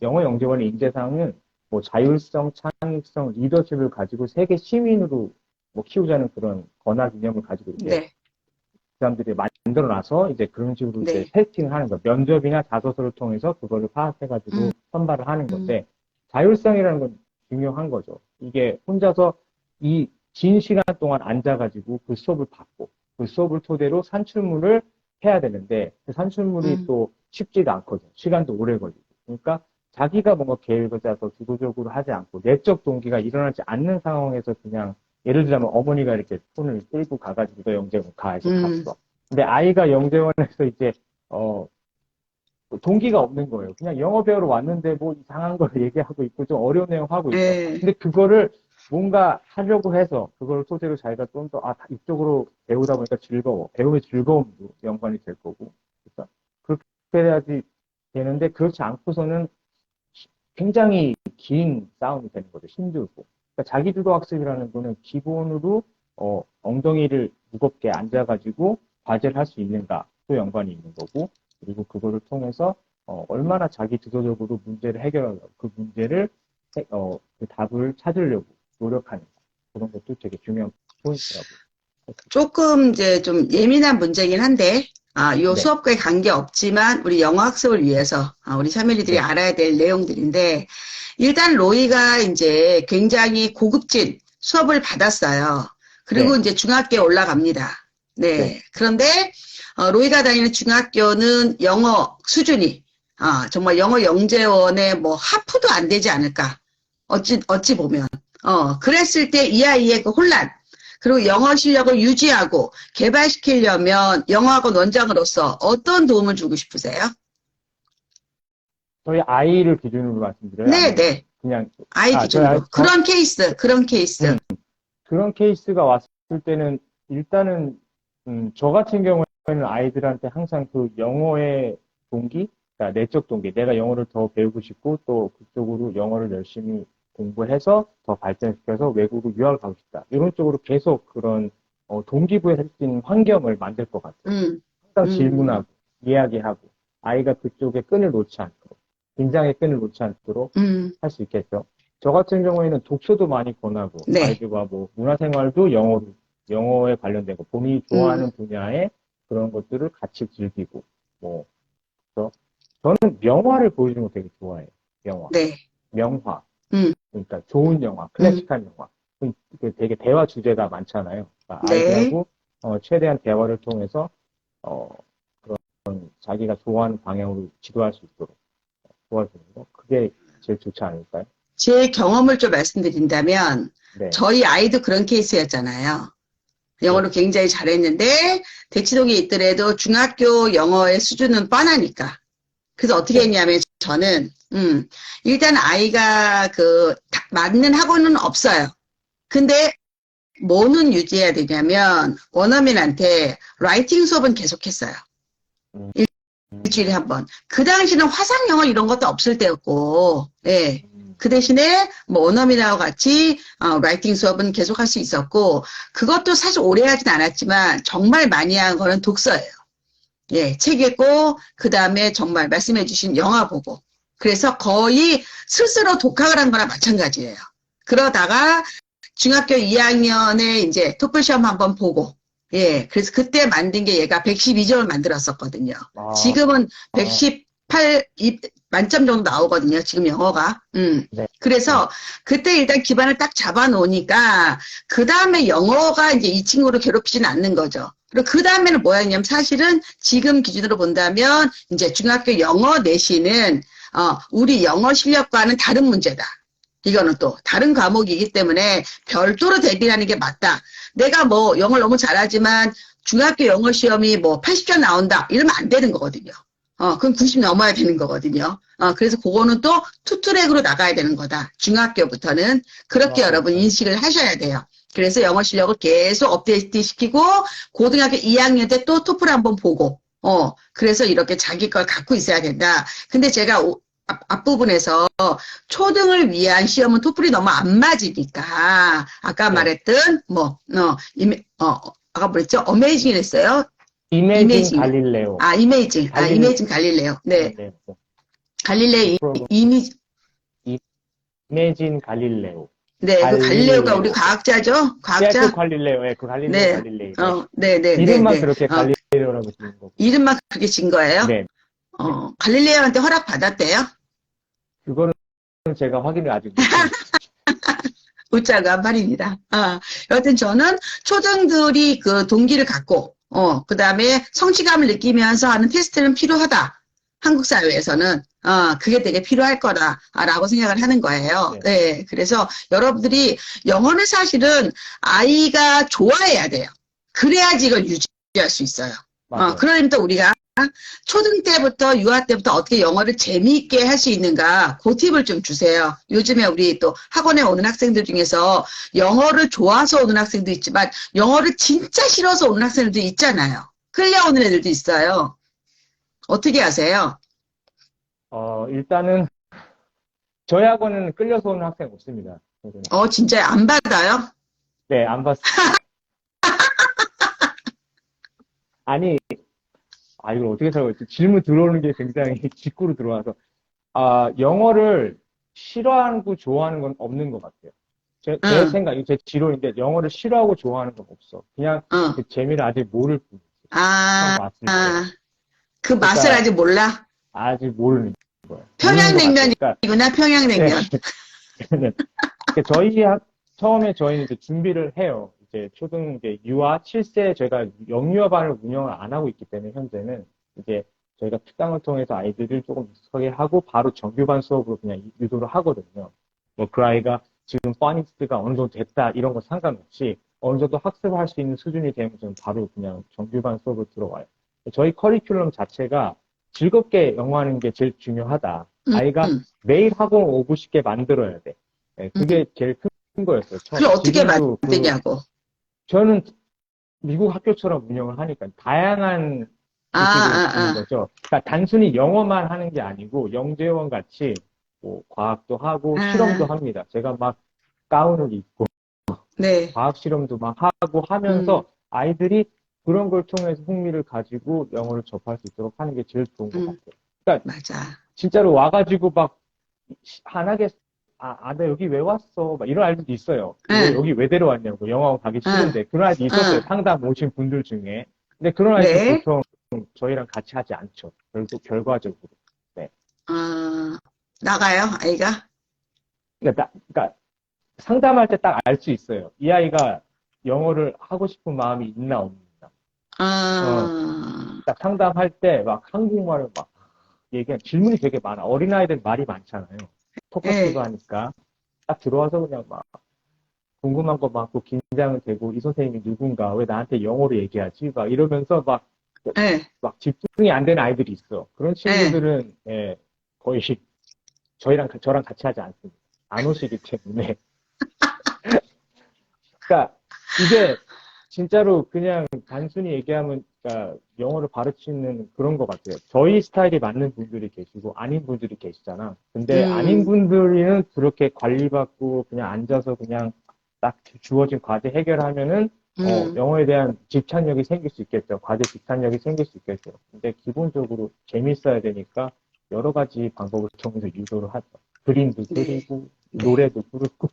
영재원의 인재상은 뭐 자율성, 창의성, 리더십을 가지고 세계 시민으로 뭐 키우자는 그런 권학 이념을 가지고 이제 그 사람들이 만들어놔서 이제 그런 식으로 이제 테스팅을 하는 거. 면접이나 자소서를 통해서 그거를 파악해가지고 선발을 하는 건데 자율성이라는 건 중요한 거죠. 이게 혼자서 이 긴 시간 동안 앉아가지고 그 수업을 받고 그 수업을 토대로 산출물을 해야 되는데 그 산출물이 또 쉽지가 않거든요. 시간도 오래 걸리고. 그러니까 자기가 뭔가 계획을 짜서 주도적으로 하지 않고 내적 동기가 일어나지 않는 상황에서 그냥 예를 들자면 어머니가 이렇게 손을 끌고 가가지고 너 영재원 가 해서 갔어. 근데 아이가 영재원에서 이제 동기가 없는 거예요. 그냥 영어 배우러 왔는데 뭐 이상한 걸 얘기하고 있고 좀 어려운 내용 하고 있어. 근데 그거를 뭔가 하려고 해서 그걸 소재로 자기가 좀 더 이쪽으로 배우다 보니까 즐거워. 배움의 즐거움도 연관이 될 거고. 그러니까 그렇게 해야지 되는데 그렇지 않고서는 굉장히 긴 싸움이 되는 거죠. 힘들고. 그러니까 자기주도 학습이라는 거는 기본으로 엉덩이를 무겁게 앉아가지고 과제를 할 수 있는가도 연관이 있는 거고 그리고 그거를 통해서 얼마나 자기 주도적으로 문제를 해결하려고 그 문제를 그 답을 찾으려고 노력하는 그런 것도 되게 중요한 포인트라고. 조금 이제 좀 예민한 문제긴 한데 요 수업과의 관계 없지만 우리 영어 학습을 위해서 우리 샤밀리들이 알아야 될 내용들인데 일단 로이가 이제 굉장히 고급진 수업을 받았어요. 그리고 이제 중학교에 올라갑니다. 그런데 로이가 다니는 중학교는 영어 수준이 정말 영어 영재원의 뭐 하프도 안 되지 않을까. 어찌 보면. 그랬을 때 이 아이의 그 혼란, 그리고 영어 실력을 유지하고 개발시키려면 영어학원 원장으로서 어떤 도움을 주고 싶으세요? 저희 아이를 기준으로 말씀드려요? 네네. 그냥 아이 기준으로. 그런 케이스. 그런 케이스가 왔을 때는 일단은 저 같은 경우에는 아이들한테 항상 그 영어의 동기, 그러니까 내적 동기, 내가 영어를 더 배우고 싶고 또 그쪽으로 영어를 열심히 공부해서 더 발전시켜서 외국으로 유학을 가고 싶다. 이런 쪽으로 계속 그런 동기부여할 수 있는 환경을 만들 것 같아요. 항상 질문하고 이야기하고 아이가 그쪽에 끈을 놓지 않도록 긴장의 끈을 놓지 않도록 할 수 있겠죠. 저 같은 경우에는 독서도 많이 권하고 아이들과 뭐 문화생활도 영어에 관련된 거 본인이 좋아하는 분야의 그런 것들을 같이 즐기고 뭐 그래서 저는 명화를 보여주는 거 되게 좋아해요. 명화. 명화. 그러니까 좋은 영화, 클래식한 영화. 되게 대화 주제가 많잖아요. 그러니까 네. 아이들하고 최대한 대화를 통해서 그런 자기가 좋아하는 방향으로 지도할 수 있도록 도와주는 거. 그게 제일 좋지 않을까요? 제 경험을 좀 말씀드린다면, 네. 저희 아이도 그런 케이스였잖아요. 영어를 네. 굉장히 잘했는데, 대치동에 있더라도 중학교 영어의 수준은 뻔하니까. 그래서 어떻게 네. 했냐면, 저는, 일단 아이가 맞는 학원은 없어요. 근데, 뭐는 유지해야 되냐면, 원어민한테 라이팅 수업은 계속했어요. 음, 일주일에 한 번. 그 당시는 화상 영어 이런 것도 없을 때였고, 예. 그 대신에 뭐 원어민하고 같이 라이팅 수업은 계속할 수 있었고, 그것도 사실 오래 하진 않았지만 정말 많이 한 거는 독서예요. 예, 책 읽고 그 다음에 정말 말씀해주신 영화 보고. 그래서 거의 스스로 독학을 한 거나 마찬가지예요. 그러다가 중학교 2학년에 이제 토플 시험 한번 보고, 예, 그래서 그때 만든 게 얘가 112점을 만들었었거든요. 아, 지금은 아, 118 만점 정도 나오거든요. 지금 영어가. 네. 네. 그래서 그때 일단 기반을 딱 잡아 놓으니까 그 다음에 영어가 이제 이 친구를 괴롭히진 않는 거죠. 그리고 그 다음에는 뭐였냐면 사실은 지금 기준으로 본다면 이제 중학교 영어 내신은 우리 영어 실력과는 다른 문제다. 이거는 또 다른 과목이기 때문에 별도로 대비하는 게 맞다. 내가 뭐 영어를 너무 잘하지만 중학교 영어 시험이 뭐 80점 나온다. 이러면 안 되는 거거든요. 그럼 90 넘어야 되는 거거든요. 그래서 그거는 또 투트랙으로 나가야 되는 거다. 중학교부터는. 그렇게 여러분 네. 인식을 하셔야 돼요. 그래서 영어 실력을 계속 업데이트 시키고, 고등학교 2학년 때 또 토플 한번 보고, 그래서 이렇게 자기 걸 갖고 있어야 된다. 근데 제가 앞부분에서 초등을 위한 시험은 토플이 너무 안 맞으니까, 아까 네. 말했던, 아까 뭐랬죠? 어메이징 했어요? 이매진 이메이징. 갈릴레오. 이메이징 갈릴레오. 네. 갈릴레오. 그 갈릴레오, 프로그램, 이매진 갈릴레오. 네, 그 갈릴레오가 우리 갈릴레오. 과학자죠? 예, 그 과학자? 갈릴레오. 예, 그 갈릴레오, 네, 갈릴레이. 네. 이름만 네. 그렇게 갈릴레오라고 짓는 거고. 이름만 그렇게 진 거예요? 네. 네. 갈릴레오한테 허락 받았대요? 그거는 제가 확인을 아직 못했어요. 웃자고 한 말입니다. 여하튼 저는 초등들이 그 동기를 갖고, 그 다음에 성취감을 느끼면서 하는 테스트는 필요하다. 한국 사회에서는, 그게 되게 필요할 거다라고 생각을 하는 거예요. 네. 네. 그래서 여러분들이 영어는 사실은 아이가 좋아해야 돼요. 그래야지 이걸 유지할 수 있어요. 맞아요. 그러니까 우리가 초등 때부터 유아 때부터 어떻게 영어를 재미있게 할 수 있는가 그 팁을 좀 주세요. 요즘에 우리 또 학원에 오는 학생들 중에서 영어를 좋아서 오는 학생도 있지만 영어를 진짜 싫어서 오는 학생들도 있잖아요. 끌려오는 애들도 있어요. 어떻게 하세요? 일단은 저희 학원은 끌려서 오는 학생 없습니다. 진짜 안 받아요? 네, 안 봤어요. 아니, 이걸 어떻게 설명했지? 질문 들어오는 게 굉장히 직구로 들어와서. 영어를 싫어하고 좋아하는 건 없는 것 같아요. 제 생각, 제 지론인데, 영어를 싫어하고 좋아하는 건 없어. 그냥 그 재미를 아직 모를 뿐이지. 처음 봤을 때. 그 맛을 그러니까 아직 몰라? 아직 모르는 거예요. 평양냉면이구나, 평양냉면. 네. 처음에 저희는 이제 준비를 해요. 이제 초등 이제 유아 7세 저희가 영유아반을 운영을 안 하고 있기 때문에 현재는 이제 저희가 특강을 통해서 아이들을 조금 익숙하게 하고 바로 정규반 수업으로 그냥 유도를 하거든요. 뭐 그 아이가 지금 파닉스가 어느 정도 됐다 이런 거 상관없이 어느 정도 학습을 할 수 있는 수준이 되면 저는 바로 그냥 정규반 수업으로 들어와요. 저희 커리큘럼 자체가 즐겁게 영어하는 게 제일 중요하다. 아이가 매일 학원 오고 싶게 만들어야 돼. 네, 그게 제일 큰 거였어요. 그걸 어떻게 지금도 만드냐고. 저는 미국 학교처럼 운영을 하니까 다양한 교실을 주는 거죠. 그러니까 단순히 영어만 하는 게 아니고 영재원 같이 뭐 과학도 하고 실험도 합니다. 제가 막 가운을 입고 네. 과학 실험도 막 하고 하면서 아이들이 그런 걸 통해서 흥미를 가지고 영어를 접할 수 있도록 하는 게 제일 좋은 것 같아요. 그러니까 맞아. 진짜로 와가지고 막 한하게 나 여기 왜 왔어? 막 이런 아이들도 있어요. 여기 왜 데려왔냐고. 영어학원 가기 싫은데. 그런 아이도 있었어요. 상담 오신 분들 중에. 근데 그런 아이들 네. 보통 저희랑 같이 하지 않죠. 결과적으로. 네. 나가요, 아이가? 그러니까 상담할 때 딱 알 수 있어요. 이 아이가 영어를 하고 싶은 마음이 있나 없나. 딱 상담할 때 막 한국말을 막 얘기한 질문이 되게 많아. 어린아이들 말이 많잖아요. 토커티브 하니까 딱 들어와서 그냥 막 궁금한 거 많고 긴장은 되고 이 선생님이 누군가 왜 나한테 영어로 얘기하지? 막 이러면서 막 집중이 안 되는 아이들이 있어. 그런 친구들은 예, 거의 저랑 같이 하지 않습니다. 안 오시기 때문에. 그러니까 이게 진짜로 그냥 단순히 얘기하면 그러니까 영어를 가르치는 그런 것 같아요. 저희 스타일이 맞는 분들이 계시고 아닌 분들이 계시잖아. 근데 아닌 분들은 그렇게 관리받고 그냥 앉아서 그냥 딱 주어진 과제 해결하면은 영어에 대한 집착력이 생길 수 있겠죠. 과제 집착력이 생길 수 있겠죠. 근데 기본적으로 재밌어야 되니까 여러 가지 방법을 통해서 유도를 하죠. 그림도 그리고 노래도 부르고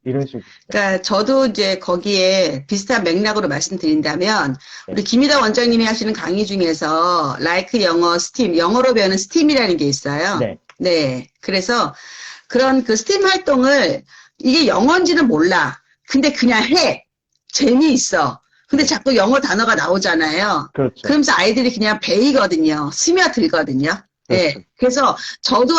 이런 식으로. 그러니까 저도 이제 거기에 비슷한 맥락으로 말씀드린다면 우리 김희다 원장님이 하시는 강의 중에서 라이크 영어 스팀, 영어로 배우는 스팀이라는 게 있어요. 네. 그래서 그런 그 스팀 활동을 이게 영어인지는 몰라. 근데 그냥 해. 재미있어. 근데 자꾸 영어 단어가 나오잖아요. 그렇죠. 그러면서 아이들이 그냥 배이거든요. 스며들거든요. 네. 그래서 저도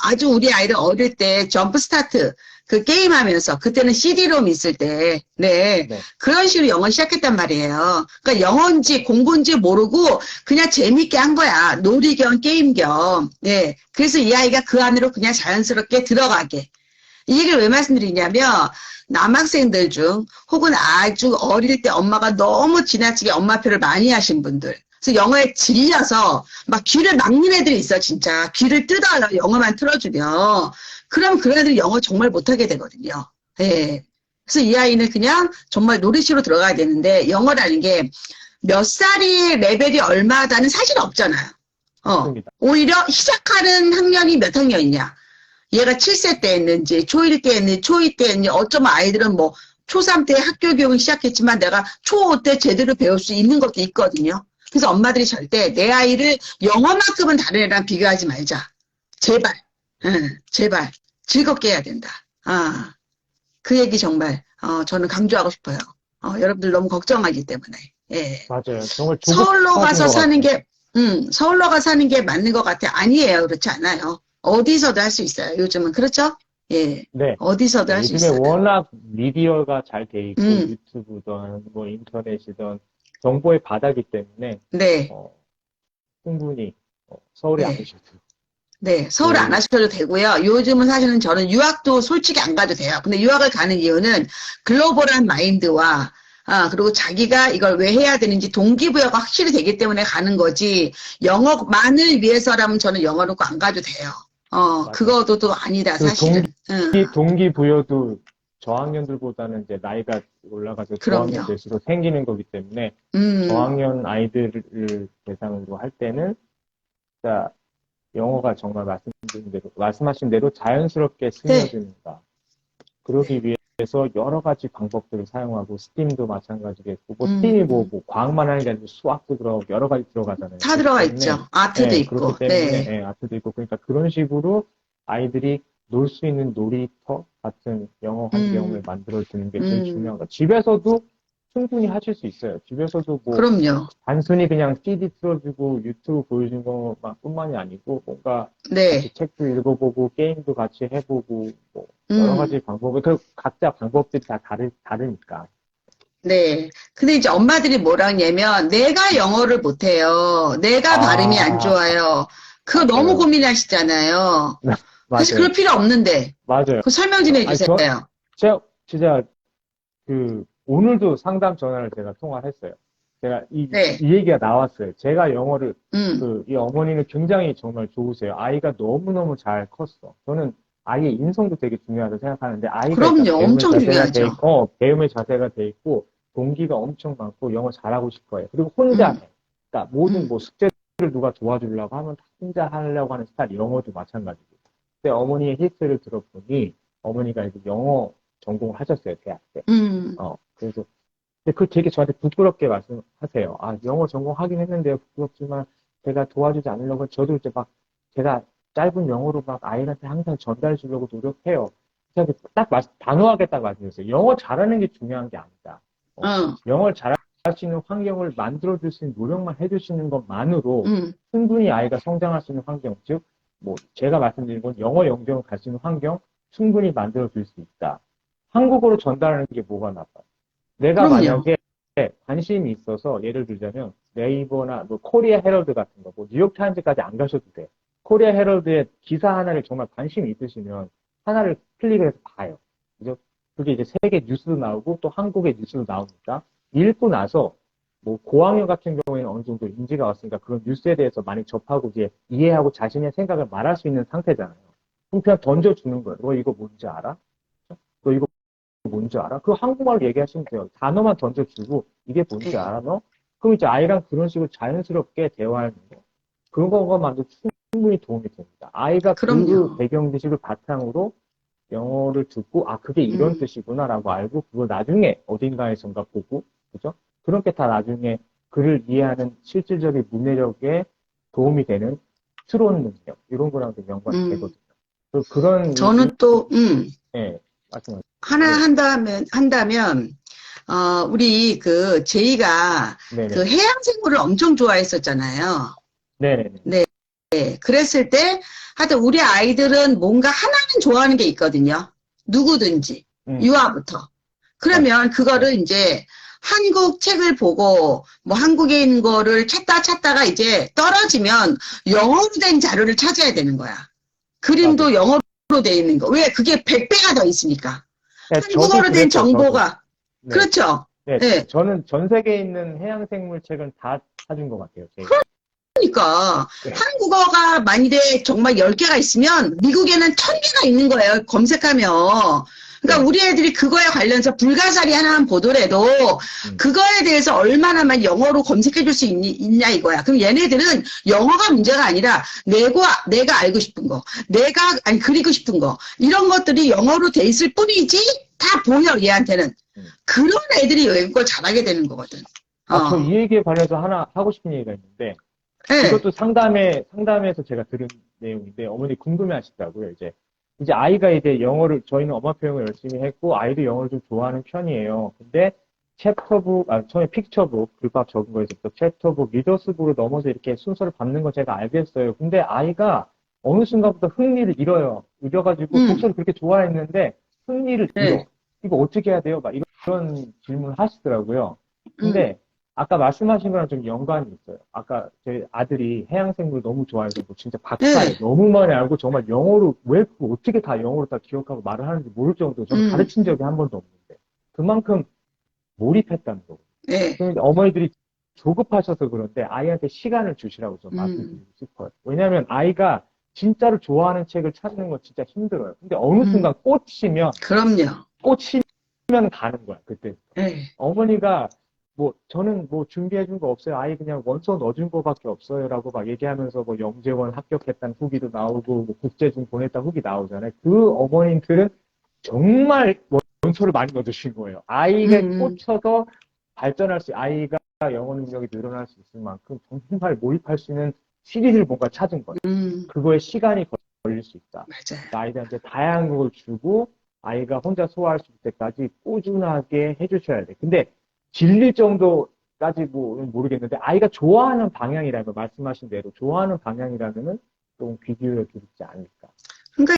아주 우리 아이들 어릴 때 점프 스타트 그 게임하면서 그때는 CD롬 있을 때 그런 식으로 영어 시작했단 말이에요. 그러니까 영어인지 공부인지 모르고 그냥 재밌게 한 거야. 놀이 겸 게임 겸. 네. 그래서 이 아이가 그 안으로 그냥 자연스럽게 들어가게. 이 얘기를 왜 말씀드리냐면 남학생들 중 혹은 아주 어릴 때 엄마가 너무 지나치게 엄마표를 많이 하신 분들 그래서 영어에 질려서 막 귀를 막는 애들이 있어 진짜 귀를 뜯어요 영어만 틀어주면 그럼 그런 애들이 영어 정말 못하게 되거든요. 예. 그래서 이 아이는 그냥 정말 놀이시로 들어가야 되는데 영어라는 게 몇 살이 레벨이 얼마다는 사실 없잖아요. 오히려 시작하는 학년이 몇 학년이냐 얘가 7세 때 했는지, 초1 때 했는지, 초2 때 했는지, 어쩌면 아이들은 뭐, 초3 때 학교 교육을 시작했지만 내가 초5 때 제대로 배울 수 있는 것도 있거든요. 그래서 엄마들이 절대 내 아이를 영어만큼은 다른 애랑 비교하지 말자. 제발. 제발. 즐겁게 해야 된다. 그 얘기 정말, 저는 강조하고 싶어요. 여러분들 너무 걱정하기 때문에. 예. 맞아요. 정말 서울로 가서 사는 게, 서울로 가서 사는 게 맞는 것 같아. 아니에요. 그렇지 않아요. 어디서도 할 수 있어요. 요즘은 그렇죠? 예. 네. 어디서도 할 수 있어요. 요즘에 워낙 미디어가 잘 돼 있고 유튜브든 뭐 인터넷이든 정보의 바다기 때문에 충분히 서울에 안 오셔도 네, 서울 안 하셔도 되고요. 요즘은 사실은 저는 유학도 솔직히 안 가도 돼요. 근데 유학을 가는 이유는 글로벌한 마인드와 그리고 자기가 이걸 왜 해야 되는지 동기부여가 확실히 되기 때문에 가는 거지. 영어만을 위해서라면 저는 영어를 안 가도 돼요. 그거도 또 아니다, 사실은. 동기부여도 저학년들보다는 이제 나이가 올라가서 저학년 될수록 생기는 거기 때문에 저학년 아이들을 대상으로 할 때는 진짜 영어가 정말 말씀하신 대로 자연스럽게 스며드는다. 그러기 위해서 여러 가지 방법들을 사용하고 스팀도 마찬가지겠고 뭐 스팀이 뭐 과학만 하는 게 아니고 수학도 들어가고 여러 가지 들어가잖아요. 다 들어가 있죠. 아트도 있고. 그렇기 때문에 아트도 있고 그러니까 그런 식으로 아이들이 놀 수 있는 놀이터 같은 영어 환경을 만들어주는 게 제일 중요한 거. 집에서도 충분히 하실 수 있어요. 집에서도 뭐 그럼요. 단순히 그냥 CD 틀어주고 유튜브 보여주는 것만 뿐만이 아니고 뭔가 같이 책도 읽어보고 게임도 같이 해보고 뭐 여러 가지 방법을 각자 방법들이 다 다르니까. 네. 근데 이제 엄마들이 뭐라 하냐면 내가 영어를 못해요. 내가 발음이 안 좋아요. 그거 너무 고민하시잖아요. 사실 그럴 필요 없는데. 맞아요. 그 설명 좀 해주세요. 제가 진짜 오늘도 상담 전화를 제가 통화를 했어요. 제가 이 얘기가 나왔어요. 제가 영어를, 이 어머니는 굉장히 정말 좋으세요. 아이가 너무너무 잘 컸어. 저는 아이의 인성도 되게 중요하다고 생각하는데, 아이가 그럼요. 엄청 중요하죠. 배움의 자세가 돼 있고, 동기가 엄청 많고, 영어 잘하고 싶어요. 그리고 혼자 해. 그러니까 모든 뭐 숙제를 누가 도와주려고 하면 혼자 하려고 하는 스타일, 영어도 마찬가지고. 근데 어머니의 히스토리를 들어보니, 어머니가 이제 영어 전공을 하셨어요, 대학 때. 그래서, 근데 그걸 되게 저한테 부끄럽게 말씀하세요. 영어 전공하긴 했는데요. 부끄럽지만 제가 도와주지 않으려고 저도 이제 막 제가 짧은 영어로 막 아이한테 항상 전달해 주려고 노력해요. 제가 단호하게 딱 말씀드렸어요. 영어 잘하는 게 중요한 게 아니다. 영어를 잘할 수 있는 환경을 만들어줄 수 있는 노력만 해줄 수 있는 것만으로 충분히 아이가 성장할 수 있는 환경, 즉, 뭐, 제가 말씀드린 건 영어 영재로 갈 수 있는 환경 충분히 만들어줄 수 있다. 한국어로 전달하는 게 뭐가 나빠요? 내가 그럼요. 만약에 관심이 있어서 예를 들자면 네이버나 뭐 코리아 헤럴드 같은 거, 뭐 뉴욕타임즈까지 안 가셔도 돼. 코리아 헤럴드의 기사 하나를 정말 관심이 있으시면 하나를 클릭을 해서 봐요. 그죠? 그게 이제 세계 뉴스도 나오고 또 한국의 뉴스도 나오니까 읽고 나서 뭐 고학년 같은 경우에는 어느 정도 인지가 왔으니까 그런 뉴스에 대해서 많이 접하고 이제 이해하고 자신의 생각을 말할 수 있는 상태잖아요. 그럼 그냥 던져주는 거예요. 너 이거 뭔지 알아? 너 이거 뭔지 알아? 그 한국말로 얘기하시면 돼요. 단어만 던져주고 이게 뭔지 알아 너? 그럼 이제 아이랑 그런 식으로 자연스럽게 대화하는 거. 그런 것만도 충분히 도움이 됩니다. 아이가 그럼요. 그 배경 지식을 바탕으로 영어를 듣고 아 그게 이런 뜻이구나라고 알고 그걸 나중에 어딘가에선가 보고 그죠? 그런 게 다 나중에 글을 이해하는 실질적인 문해력에 도움이 되는 추론 능력 이런 거랑도 연관이 되거든요. 그런 저는 또 네, 말씀하세요. 하나 한다면 우리 그 제이가 네네. 그 해양생물을 엄청 좋아했었잖아요. 네네네. 네. 그랬을 때 하여튼 우리 아이들은 뭔가 하나는 좋아하는 게 있거든요. 누구든지 유아부터. 그러면 그거를 이제 한국 책을 보고 뭐 한국에 있는 거를 찾다가 이제 떨어지면 영어로 된 자료를 찾아야 되는 거야. 그림도 맞아요. 영어로 돼 있는 거. 왜? 그게 100배가 더 있으니까. 네, 한국어로 된 정보가. 네. 그렇죠. 네, 네. 저는 전 세계에 있는 해양생물 책은 다 사준 것 같아요. 제가. 그러니까 네. 한국어가 만일에 정말 10개가 있으면 미국에는 1000개가 있는 거예요. 검색하면. 그러니까 네. 우리 애들이 그거에 관련해서 불가사리 하나만 보더라도 그거에 대해서 얼마나만 영어로 검색해 줄 수 있냐 이거야. 그럼 얘네들은 영어가 문제가 아니라 내가 알고 싶은 거, 그리고 싶은 거 이런 것들이 영어로 돼 있을 뿐이지 다 보여 얘한테는. 그런 애들이 외국어 잘하게 되는 거거든. 저 이 얘기에 관해서 하나 하고 싶은 얘기가 있는데 네. 이것도 상담에서 제가 들은 내용인데 어머니 궁금해 하시더라고요. 이제 아이가 이제 영어를 저희는 엄마 표현을 열심히 했고 아이도 영어를 좀 좋아하는 편이에요. 근데 처음에 픽처북 글밥 적은 거에서부터 챕터북, 리더스북으로 넘어서 이렇게 순서를 밟는 거 제가 알겠어요. 근데 아이가 어느 순간부터 흥미를 잃어가지고 독서를 그렇게 좋아했는데 흥미를 잃어. 이거 어떻게 해야 돼요? 막 이런 질문을 하시더라고요. 근데 아까 말씀하신 거랑 좀 연관이 있어요. 아까 제 아들이 해양생물 너무 좋아해서 뭐 진짜 박사에 너무 많이 알고 정말 영어로 왜 어떻게 다 영어로 다 기억하고 말을 하는지 모를 정도로 저는 가르친 적이 한 번도 없는데 그만큼 몰입했다는 거고. 그럼 어머니들이 조급하셔서 그런데 아이한테 시간을 주시라고 좀 말씀드리고 싶어요. 왜냐하면 아이가 진짜로 좋아하는 책을 찾는 건 진짜 힘들어요. 근데 어느 순간 꽂히면 가는 거야, 그때. 어머니가 저는 준비해준 거 없어요. 아이 그냥 원서 넣어준 거밖에 없어요라고 막 얘기하면서 영재원 합격했다는 후기도 나오고, 국제중 보냈다 후기 나오잖아요. 그 어머님들은 정말 원서를 많이 넣어주신 거예요. 아이가 꽂혀서 아이가 영어 능력이 늘어날 수 있을 만큼 정말 몰입할 수 있는 시리즈를 뭔가 찾은 거예요. 그거에 시간이 걸릴 수 있다. 맞아요. 아이들한테 다양한 걸 주고, 아이가 혼자 소화할 수 있을 때까지 꾸준하게 해주셔야 돼. 근데 질릴 정도까지 모르겠는데 아이가 좋아하는 방향이라면 말씀하신 대로 좋아하는 방향이라면은 좀 귀 기울여 주지 않을까. 그러니까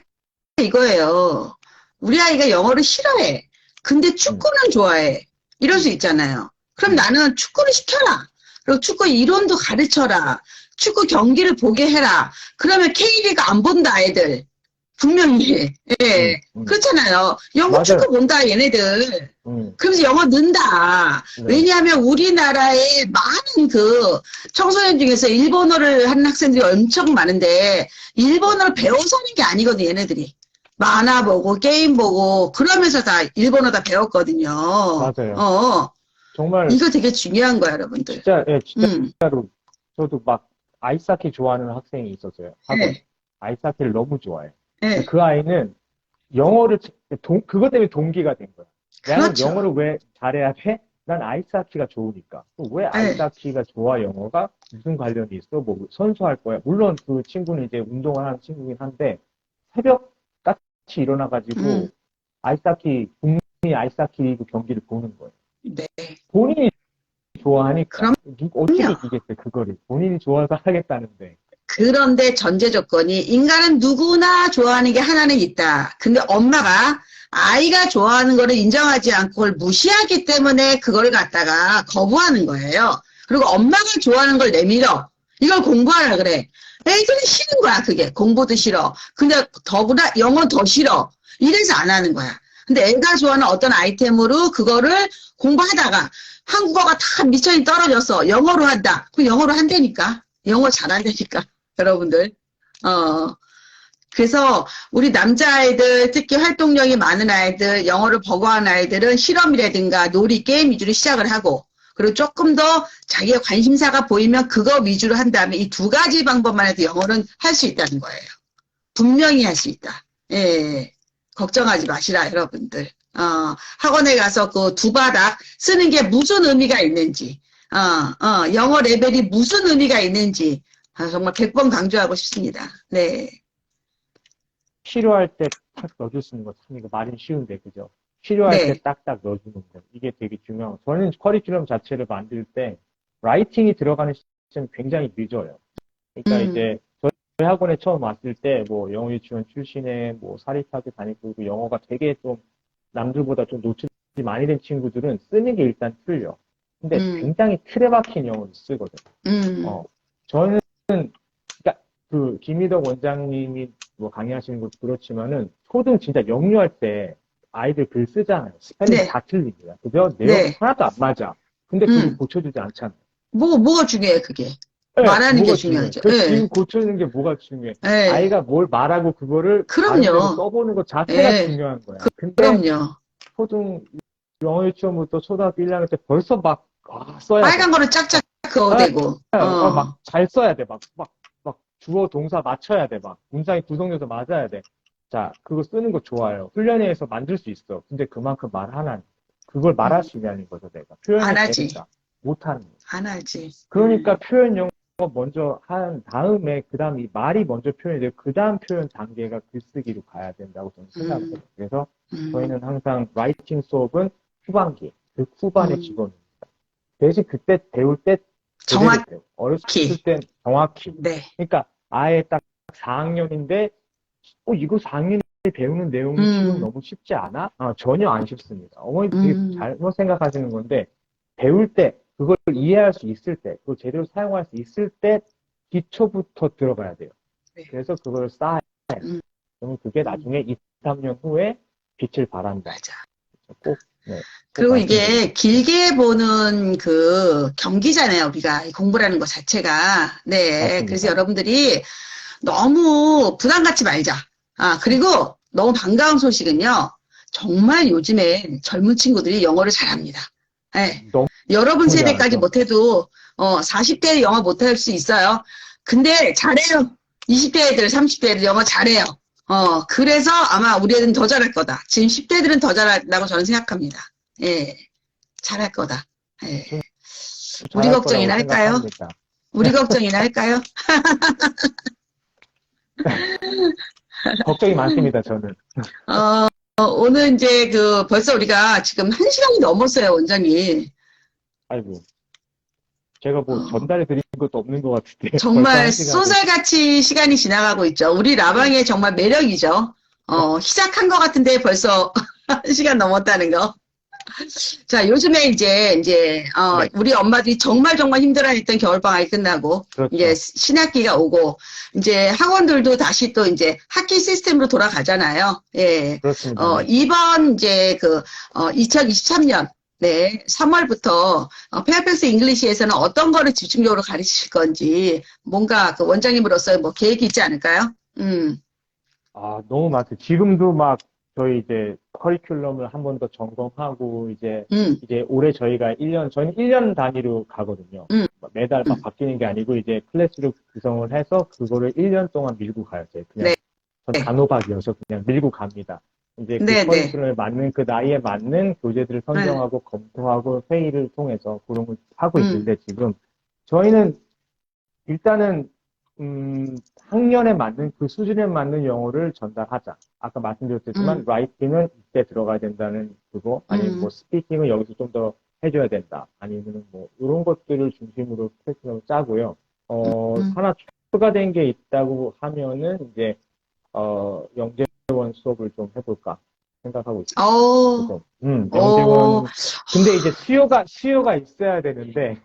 이거예요. 우리 아이가 영어를 싫어해. 근데 축구는 좋아해. 이럴 수 있잖아요. 그럼 나는 축구를 시켜라. 그리고 축구 이론도 가르쳐라. 축구 경기를 보게 해라. 그러면 K리그 안 본다 애들. 분명히. 그렇잖아요. 영어 맞아요. 축구 본다 얘네들. 그러면서 영어 는다. 왜냐하면 우리나라에 많은 청소년 중에서 일본어를 하는 학생들이 엄청 많은데 일본어를 배워서 하는 게 아니거든 얘네들이. 만화 보고 게임 보고 그러면서 다 일본어 다 배웠거든요. 맞아요. 정말 이거 되게 중요한 거야 여러분들. 진짜로 저도 아이스하키 좋아하는 학생이 있었어요. 학원. 아이스하키를 너무 좋아해. 그 아이는 영어를 그것 때문에 동기가 된 거야. 나는 영어를 왜 잘해야 돼? 난 아이스하키가 좋으니까. 왜 아이스하키가 좋아 영어가 무슨 관련이 있어? 선수할 거야. 물론 그 친구는 이제 운동을 하는 친구긴 한데 새벽같이 일어나가지고 북미 아이스하키 리그 경기를 보는 거예요. 네. 본인이 좋아하니까. 어떻게 그럼요. 이기겠어요, 그거를. 본인이 좋아서 하겠다는데. 그런데 전제 조건이 인간은 누구나 좋아하는 게 하나는 있다. 근데 엄마가 아이가 좋아하는 거를 인정하지 않고 그걸 무시하기 때문에 그걸 갖다가 거부하는 거예요. 그리고 엄마가 좋아하는 걸 내밀어. 이걸 공부하라 그래. 애들은 싫은 거야, 그게. 공부도 싫어. 근데 더구나 영어 더 싫어. 이래서 안 하는 거야. 근데 애가 좋아하는 어떤 아이템으로 그거를 공부하다가 한국어가 다 미천이 떨어졌어. 영어로 한다. 그럼 영어로 한다니까. 영어 잘한다니까. 여러분들. 그래서 우리 남자아이들, 특히 활동력이 많은 아이들, 영어를 버거워하는 아이들은 실험이라든가 놀이, 게임 위주로 시작을 하고, 그리고 조금 더 자기의 관심사가 보이면 그거 위주로 한 다음에 이 두 가지 방법만 해도 영어는 할 수 있다는 거예요. 분명히 할 수 있다. 예. 걱정하지 마시라, 여러분들. 학원에 가서 그 두 바닥 쓰는 게 무슨 의미가 있는지, 영어 레벨이 무슨 의미가 있는지, 정말 100번 강조하고 싶습니다. 네. 필요할 때 탁 넣어줄 수 있는 거 참 이거 말은 쉬운데, 그죠? 필요할 네. 때 딱딱 넣어주는 거. 이게 되게 중요하고. 저는 커리큘럼 자체를 만들 때, 라이팅이 들어가는 시점이 굉장히 늦어요. 그러니까 이제, 저희 학원에 처음 왔을 때, 뭐, 영어 유치원 출신에, 뭐, 사립학교 다니고, 영어가 되게 좀, 남들보다 좀 노출이 많이 된 친구들은 쓰는 게 일단 틀려. 근데 굉장히 틀에 박힌 영어를 쓰거든. 저는, 그러니까 그 김희덕 원장님이 뭐 강의하시는 것도 그렇지만은 초등 진짜 영유할 때 아이들 글 쓰잖아요. 스펠링 네. 다 틀립니다. 그죠? 내용 네. 하나도 안 맞아. 근데 그걸 고쳐주지 않잖아요. 뭐가 중요해, 그게? 네, 말하는 게 뭐가 중요하죠. 중요해? 네. 지금 고쳐주는 게 뭐가 중요해? 네. 아이가 뭘 말하고 그거를 그럼요. 나름대로 써보는 것 자체가 네. 중요한 거야. 근데 그럼요. 초등 영어 유치원부터 초등학교 1학년 때 벌써 막 써야 돼. 빨간 거를 짝짝 그어대고. 막 잘 써야 돼. 막 주어 동사 맞춰야 돼. 막 문장이 구성돼서 맞아야 돼. 자, 그거 쓰는 거 좋아요. 훈련회에서 만들 수 있어. 근데 그만큼 말 하나, 그걸 말할 수 있냐는 거죠, 내가. 표현을 안 하지. 되니까. 못하는 거. 안 하지. 그러니까 표현 영어 먼저 한 다음에, 그 다음 이 말이 먼저 표현이 되고, 그 다음 표현 단계가 글쓰기로 가야 된다고 저는 생각해요. 그래서 저희는 항상 라이팅 수업은 후반기, 그 후반에 집어넣습니다. 대신 그때 배울 때 정확히. 어렸을 땐 정확히. 네. 그러니까 아예 딱 4학년인데 이거 4학년에 배우는 내용이 지금 너무 쉽지 않아? 전혀 안 쉽습니다. 어머니 되게 잘못 생각하시는 건데 배울 때 그걸 이해할 수 있을 때, 그걸 제대로 사용할 수 있을 때 기초부터 들어가야 돼요. 네. 그래서 그걸 쌓아야 돼요. 그러면 그게 나중에 2, 3년 후에 빛을 발한다. 맞아. 꼭, 네, 그리고 이게 길게 보는 그 경기잖아요, 우리가. 공부라는 것 자체가. 네. 맞습니다. 그래서 여러분들이 너무 부담 갖지 말자. 그리고 너무 반가운 소식은요. 정말 요즘에 젊은 친구들이 영어를 잘합니다. 네. 여러분 세대까지 못해도 40대 영어 못할 수 있어요. 근데 잘해요. 20대 애들, 30대 애들 영어 잘해요. 그래서 아마 우리 애들은 더 잘할 거다. 지금 10대들은 더 잘한다고 저는 생각합니다. 예. 잘할 거다. 예. 우리 걱정이나 할까요? 생각합니다. 우리 걱정이나 할까요? 걱정이 많습니다, 저는. 오늘 이제 벌써 우리가 지금 1시간이 넘었어요, 원장님. 아이고. 제가 뭐 전달해 드린 것도 없는 것 같은데. 정말 소설같이 시간이 지나가고 있죠. 우리 라방의 정말 매력이죠. 시작한 것 같은데 벌써 1시간 넘었다는 거. 자, 요즘에 이제, 네. 우리 엄마들이 정말 힘들어했던 겨울방학이 끝나고, 그렇죠. 이제 신학기가 오고, 이제 학원들도 다시 또 이제 학기 시스템으로 돌아가잖아요. 예. 그렇습니다. 이번 이제 2023년, 네, 3월부터, 페어팩스 잉글리시에서는 어떤 거를 집중적으로 가르치실 건지, 뭔가 그 원장님으로서 뭐 계획이 있지 않을까요? 너무 많죠. 지금도 막, 저희 이제 커리큘럼을 한 번 더 점검하고 이제 올해 저희는 1년 단위로 가거든요. 매달 막 바뀌는 게 아니고 이제 클래스로 구성을 해서 그거를 1년 동안 밀고 가요. 그냥 전 단호박이어서 그냥 밀고 갑니다. 이제 그 커리큘럼에 맞는 그 나이에 맞는 교재들을 선정하고 검토하고 회의를 통해서 그런 걸 하고 있는데 지금 저희는 일단은 학년에 맞는, 그 수준에 맞는 영어를 전달하자. 아까 말씀드렸지만, 라이팅은 이때 들어가야 된다는 그거, 아니면 뭐, 스피킹은 여기서 좀 더 해줘야 된다. 아니면 뭐, 이런 것들을 중심으로 커리큘럼을 짜고요. 하나 추가된 게 있다고 하면은, 이제, 영재원 수업을 좀 해볼까 생각하고 있습니다. 영재원. 근데 이제 수요가 있어야 되는데,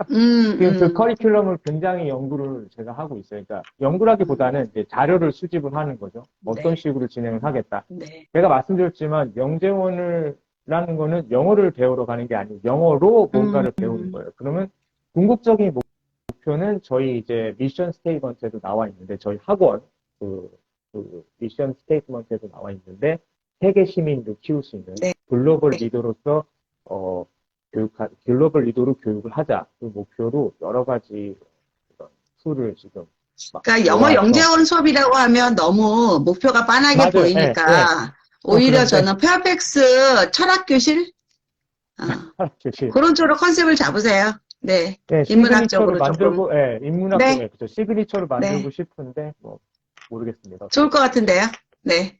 지금 그 커리큘럼을 굉장히 연구를 제가 하고 있어요. 그러니까 연구라기보다는 이제 자료를 수집을 하는 거죠. 어떤 네. 식으로 진행을 하겠다. 네. 제가 말씀드렸지만 영재원이라는 거는 영어를 배우러 가는 게 아니고 영어로 뭔가를 배우는 거예요. 그러면 궁극적인 목표는 저희 이제 미션 스테이트먼트에도 나와 있는데 저희 학원 그 미션 스테이트먼트에도 나와 있는데 세계 시민도 키울 수 있는 네. 글로벌 리더로서 글로벌 리더로 교육을 하자. 그 목표로 여러 가지 툴을 지금. 그러니까 영어 영재원 수업이라고 하면 너무 목표가 빤하게 맞아요. 보이니까 네. 오히려 저는 페어팩스 철학교실? 교실. 그런 쪽으로 컨셉을 잡으세요. 네. 네, 인문학적으로 시그니처를 만들고, 네, 인문학적으로, 네. 그렇죠. 시그니처를 만들고 네. 싶은데, 뭐, 모르겠습니다. 좋을 것 같은데요. 네.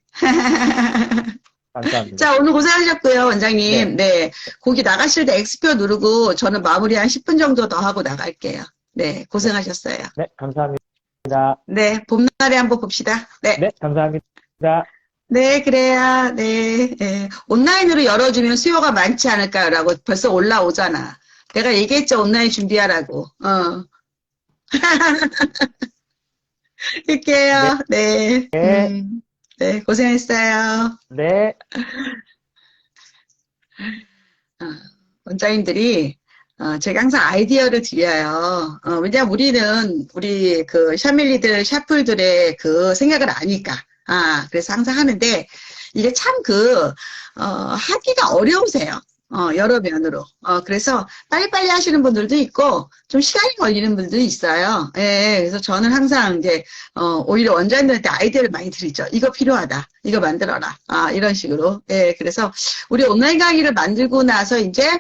감사합니다. 자, 오늘 고생하셨고요, 원장님. 네. 거기 나가실 때 X표 누르고 저는 마무리 한 10분 정도 더 하고 나갈게요. 네. 고생하셨어요. 네, 감사합니다. 네. 봄날에 한번 봅시다. 네. 네, 감사합니다. 네, 그래야, 네. 네. 온라인으로 열어주면 수요가 많지 않을까요? 라고 벌써 올라오잖아. 내가 얘기했죠, 온라인 준비하라고. 할게요. 네. 네. 네, 고생했어요. 네. 원장님들이, 제가 항상 아이디어를 드려요. 왜냐면 우리 그 샤밀리들, 샤플들의 그 생각을 아니까. 그래서 항상 하는데, 이게 참 하기가 어려우세요. 여러 면으로. 그래서 빨리빨리 하시는 분들도 있고, 좀 시간이 걸리는 분들도 있어요. 예, 그래서 저는 항상 이제, 오히려 원장님들한테 아이디어를 많이 드리죠. 이거 필요하다. 이거 만들어라. 이런 식으로. 예, 그래서 우리 온라인 강의를 만들고 나서 이제,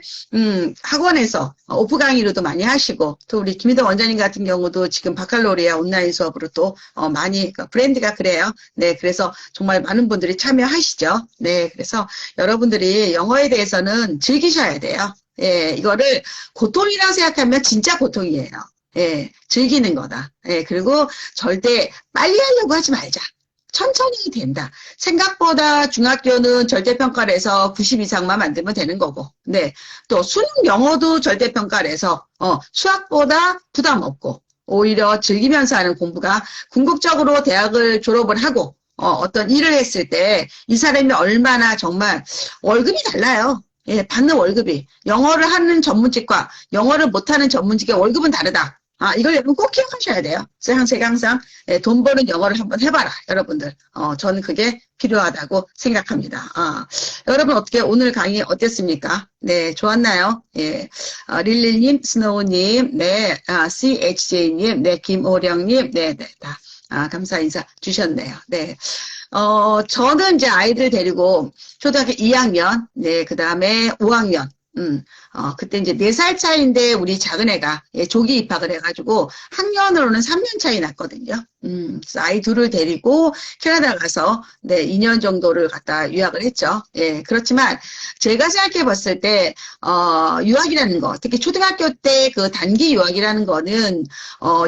학원에서 오프 강의로도 많이 하시고, 또 우리 김희동 원장님 같은 경우도 지금 바칼로리아 온라인 수업으로 또 많이, 브랜드가 그래요. 네, 그래서 정말 많은 분들이 참여하시죠. 네, 그래서 여러분들이 영어에 대해서는 즐기셔야 돼요. 예, 이거를 고통이라고 생각하면 진짜 고통이에요. 예, 즐기는 거다. 예, 그리고 절대 빨리 하려고 하지 말자. 천천히 된다. 생각보다 중학교는 절대평가를 해서 90 이상만 만들면 되는 거고. 네. 또 수능 영어도 절대평가를 해서, 수학보다 부담 없고, 오히려 즐기면서 하는 공부가 궁극적으로 대학을 졸업을 하고, 어떤 일을 했을 때 이 사람이 얼마나 정말 월급이 달라요. 예, 받는 월급이. 영어를 하는 전문직과 영어를 못하는 전문직의 월급은 다르다. 이걸 여러분 꼭 기억하셔야 돼요. 제가 항상 돈 버는 영어를 한번 해봐라, 여러분들. 저는 그게 필요하다고 생각합니다. 여러분 어떻게 오늘 강의 어땠습니까? 네, 좋았나요? 예, 릴리님, 스노우님, 네, CHJ님, 네, 김오령님, 네, 다. 감사 인사 주셨네요. 네. 저는 이제 아이들 데리고 초등학교 2학년, 네, 그 다음에 5학년, 그때 이제 4살 차이인데 우리 작은 애가 조기 입학을 해가지고 학년으로는 3년 차이 났거든요. 그래서 아이 둘을 데리고 캐나다 가서 네, 2년 정도를 갖다 유학을 했죠. 예, 그렇지만 제가 생각해 봤을 때, 유학이라는 거, 특히 초등학교 때 그 단기 유학이라는 거는,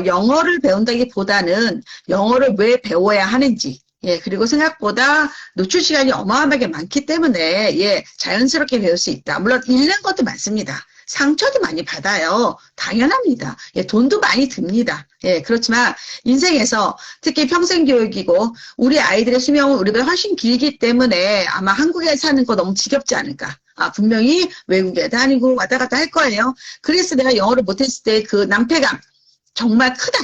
영어를 배운다기보다는 영어를 왜 배워야 하는지, 예, 그리고 생각보다 노출 시간이 어마어마하게 많기 때문에, 예, 자연스럽게 배울 수 있다. 물론 잃는 것도 많습니다. 상처도 많이 받아요. 당연합니다. 예, 돈도 많이 듭니다. 예, 그렇지만 인생에서 특히 평생교육이고 우리 아이들의 수명은 우리보다 훨씬 길기 때문에 아마 한국에 사는 거 너무 지겹지 않을까. 분명히 외국에 다니고 왔다 갔다 할 거예요. 그래서 내가 영어를 못했을 때 그 낭패감 정말 크다.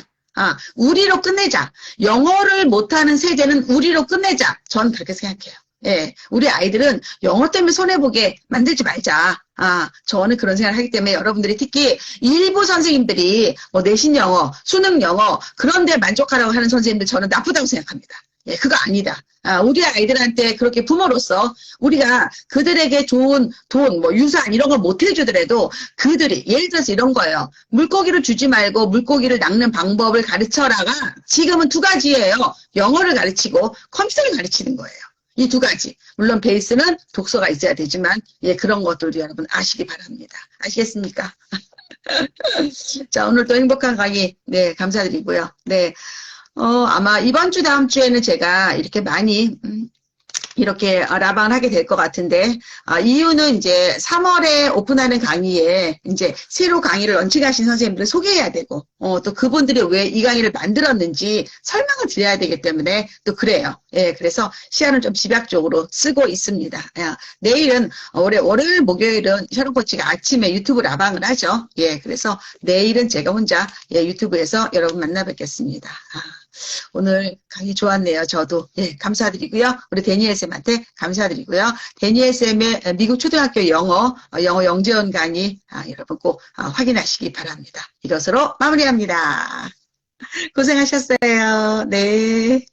우리로 끝내자. 영어를 못하는 세대는 우리로 끝내자. 저는 그렇게 생각해요. 예, 우리 아이들은 영어 때문에 손해보게 만들지 말자. 저는 그런 생각을 하기 때문에 여러분들이 특히 일부 선생님들이 뭐 내신 영어, 수능 영어 그런 데 만족하라고 하는 선생님들 저는 나쁘다고 생각합니다. 예, 그거 아니다. 우리 아이들한테 그렇게 부모로서 우리가 그들에게 좋은 돈, 뭐 유산 이런 걸 못 해주더라도 그들이 예를 들어서 이런 거예요. 물고기를 주지 말고 물고기를 낚는 방법을 가르쳐라가 지금은 두 가지예요. 영어를 가르치고 컴퓨터를 가르치는 거예요. 이 두 가지. 물론 베이스는 독서가 있어야 되지만 예, 그런 것들도 여러분 아시기 바랍니다. 아시겠습니까? 자, 오늘도 행복한 강의 네, 감사드리고요. 네. 아마 이번 주 다음 주에는 제가 이렇게 많이 이렇게 라방을 하게 될 것 같은데 이유는 이제 3월에 오픈하는 강의에 이제 새로 강의를 런칭하신 선생님들을 소개해야 되고 또 그분들이 왜 이 강의를 만들었는지 설명을 드려야 되기 때문에 또 그래요. 예, 그래서 시간을 좀 집약적으로 쓰고 있습니다. 내일은 월요일, 목요일은 샤론 코치가 아침에 유튜브 라방을 하죠. 예, 그래서 내일은 제가 혼자 예, 유튜브에서 여러분 만나 뵙겠습니다. 오늘 강의 좋았네요. 저도 예, 감사드리고요. 우리 데니엘 쌤한테 감사드리고요. 데니엘 쌤의 미국 초등학교 영어 영재원 강의 여러분 꼭 확인하시기 바랍니다. 이것으로 마무리합니다. 고생하셨어요. 네.